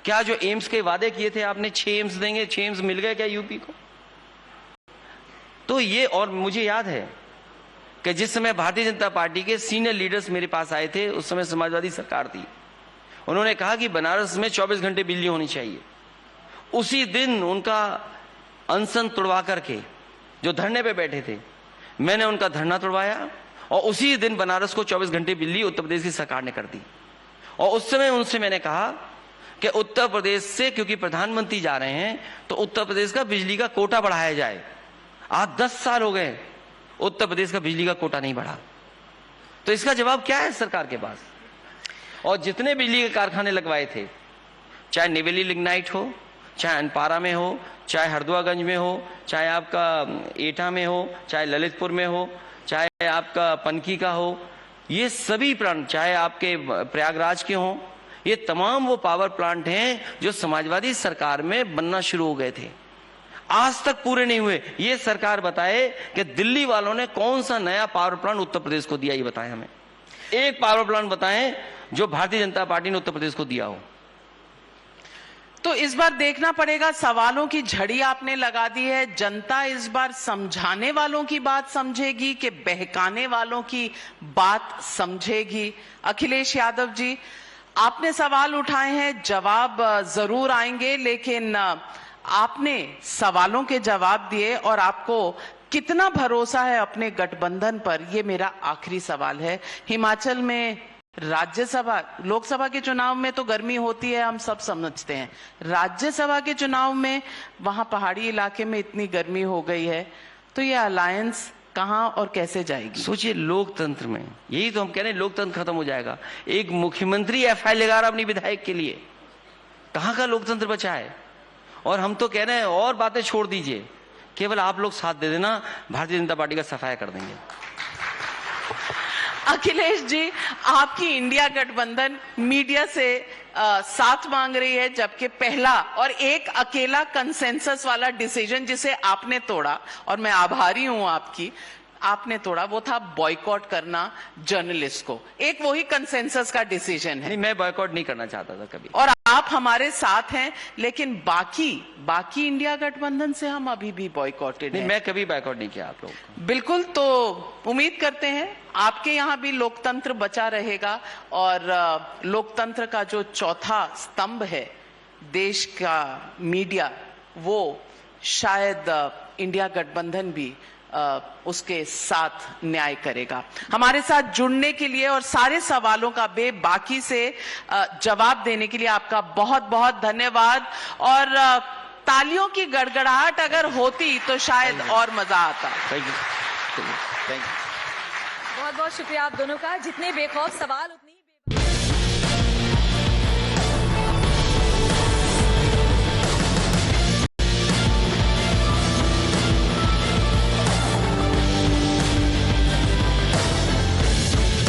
क्या जो एम्स के वादे किए थे आपने 6 एम्स देंगे, 6 एम्स मिल गए क्या यूपी को? तो ये, और मुझे याद है कि जिस समय भारतीय जनता पार्टी के सीनियर लीडर्स मेरे पास आए थे, उस समय समाजवादी सरकार थी, उन्होंने कहा कि बनारस में 24 घंटे बिजली होनी चाहिए। उसी दिन उनका अनशन तोड़वा करके जो धरने पे बैठे थे, मैंने उनका धरना तोड़वाया और उसी दिन बनारस को 24 घंटे बिजली उत्तर प्रदेश की सरकार ने कर दी। और उस समय उनसे मैंने कहा कि उत्तर प्रदेश से, क्योंकि प्रधानमंत्री जा रहे हैं, तो उत्तर प्रदेश का बिजली का कोटा बढ़ाया जाए। आज 10 साल हो गए, उत्तर प्रदेश का बिजली का कोटा नहीं बढ़ा। तो इसका जवाब क्या है सरकार के पास? और जितने बिजली के कारखाने लगवाए थे, चाहे निवेली लिग्नाइट हो, चाहे अनपारा में हो, चाहे हरदुआगंज में हो, चाहे आपका एटा में हो, चाहे ललितपुर में हो, चाहे आपका पनकी का हो, ये सभी प्लांट, चाहे आपके प्रयागराज के हों, ये तमाम वो पावर प्लांट हैं जो समाजवादी सरकार में बनना शुरू हो गए थे, आज तक पूरे नहीं हुए। ये सरकार बताए कि दिल्ली वालों ने कौन सा नया पावर प्लांट उत्तर प्रदेश को दिया, ये बताएं हमें। एक पावर प्लांट बताएं जो भारतीय जनता पार्टी ने उत्तर प्रदेश को दिया हो। तो इस बार देखना पड़ेगा, सवालों की झड़ी आपने लगा दी है। जनता इस बार समझाने वालों की बात समझेगी कि बहकाने वालों की बात समझेगी। अखिलेश यादव जी, आपने सवाल उठाए हैं, जवाब जरूर आएंगे, लेकिन आपने सवालों के जवाब दिए और आपको कितना भरोसा है अपने गठबंधन पर, ये मेरा आखिरी सवाल है। हिमाचल में राज्यसभा, लोकसभा के चुनाव में तो गर्मी होती है, हम सब समझते हैं। राज्यसभा के चुनाव में वहां पहाड़ी इलाके में इतनी गर्मी हो गई है, तो ये अलायंस कहां और कैसे जाएगी? सोचिए, लोकतंत्र में यही तो हम कह रहे हैं, लोकतंत्र खत्म हो जाएगा। एक मुख्यमंत्री एफआईआर लगा रहा अपनी विधायक के लिए, कहां का लोकतंत्र बचा है? और हम तो कह रहे हैं और बातें छोड़ दीजिए, केवल आप लोग साथ दे देना, भारतीय जनता पार्टी का सफाया कर देंगे। अखिलेश जी, आपकी इंडिया गठबंधन मीडिया से साथ मांग रही है, जबकि पहला और एक अकेला कंसेंसस वाला डिसीजन जिसे आपने तोड़ा, और मैं आभारी हूं आपकी, आपने तोड़ा, वो था बॉयकॉट करना जर्नलिस्ट को। एक वही कंसेंसस का डिसीजन है। नहीं, मैं बॉयकॉट नहीं करना चाहता था कभी, और आप हमारे साथ हैं, लेकिन बाकी इंडिया गठबंधन से हम अभी भी बॉयकॉटेड हैं। मैं कभी बॉयकॉट नहीं किया आप लोगों को। बिल्कुल, तो उम्मीद करते हैं आपके यहाँ भी लोकतंत्र बचा रहेगा, और लोकतंत्र का जो चौथा स्तंभ है देश का मीडिया, वो शायद इंडिया गठबंधन भी उसके साथ न्याय करेगा। हमारे साथ जुड़ने के लिए और सारे सवालों का बेबाकी से जवाब देने के लिए आपका बहुत बहुत धन्यवाद। और तालियों की गड़गड़ाहट अगर होती तो शायद और मजा आता। Thank you. बहुत बहुत शुक्रिया आप दोनों का, जितने बेखौफ सवाल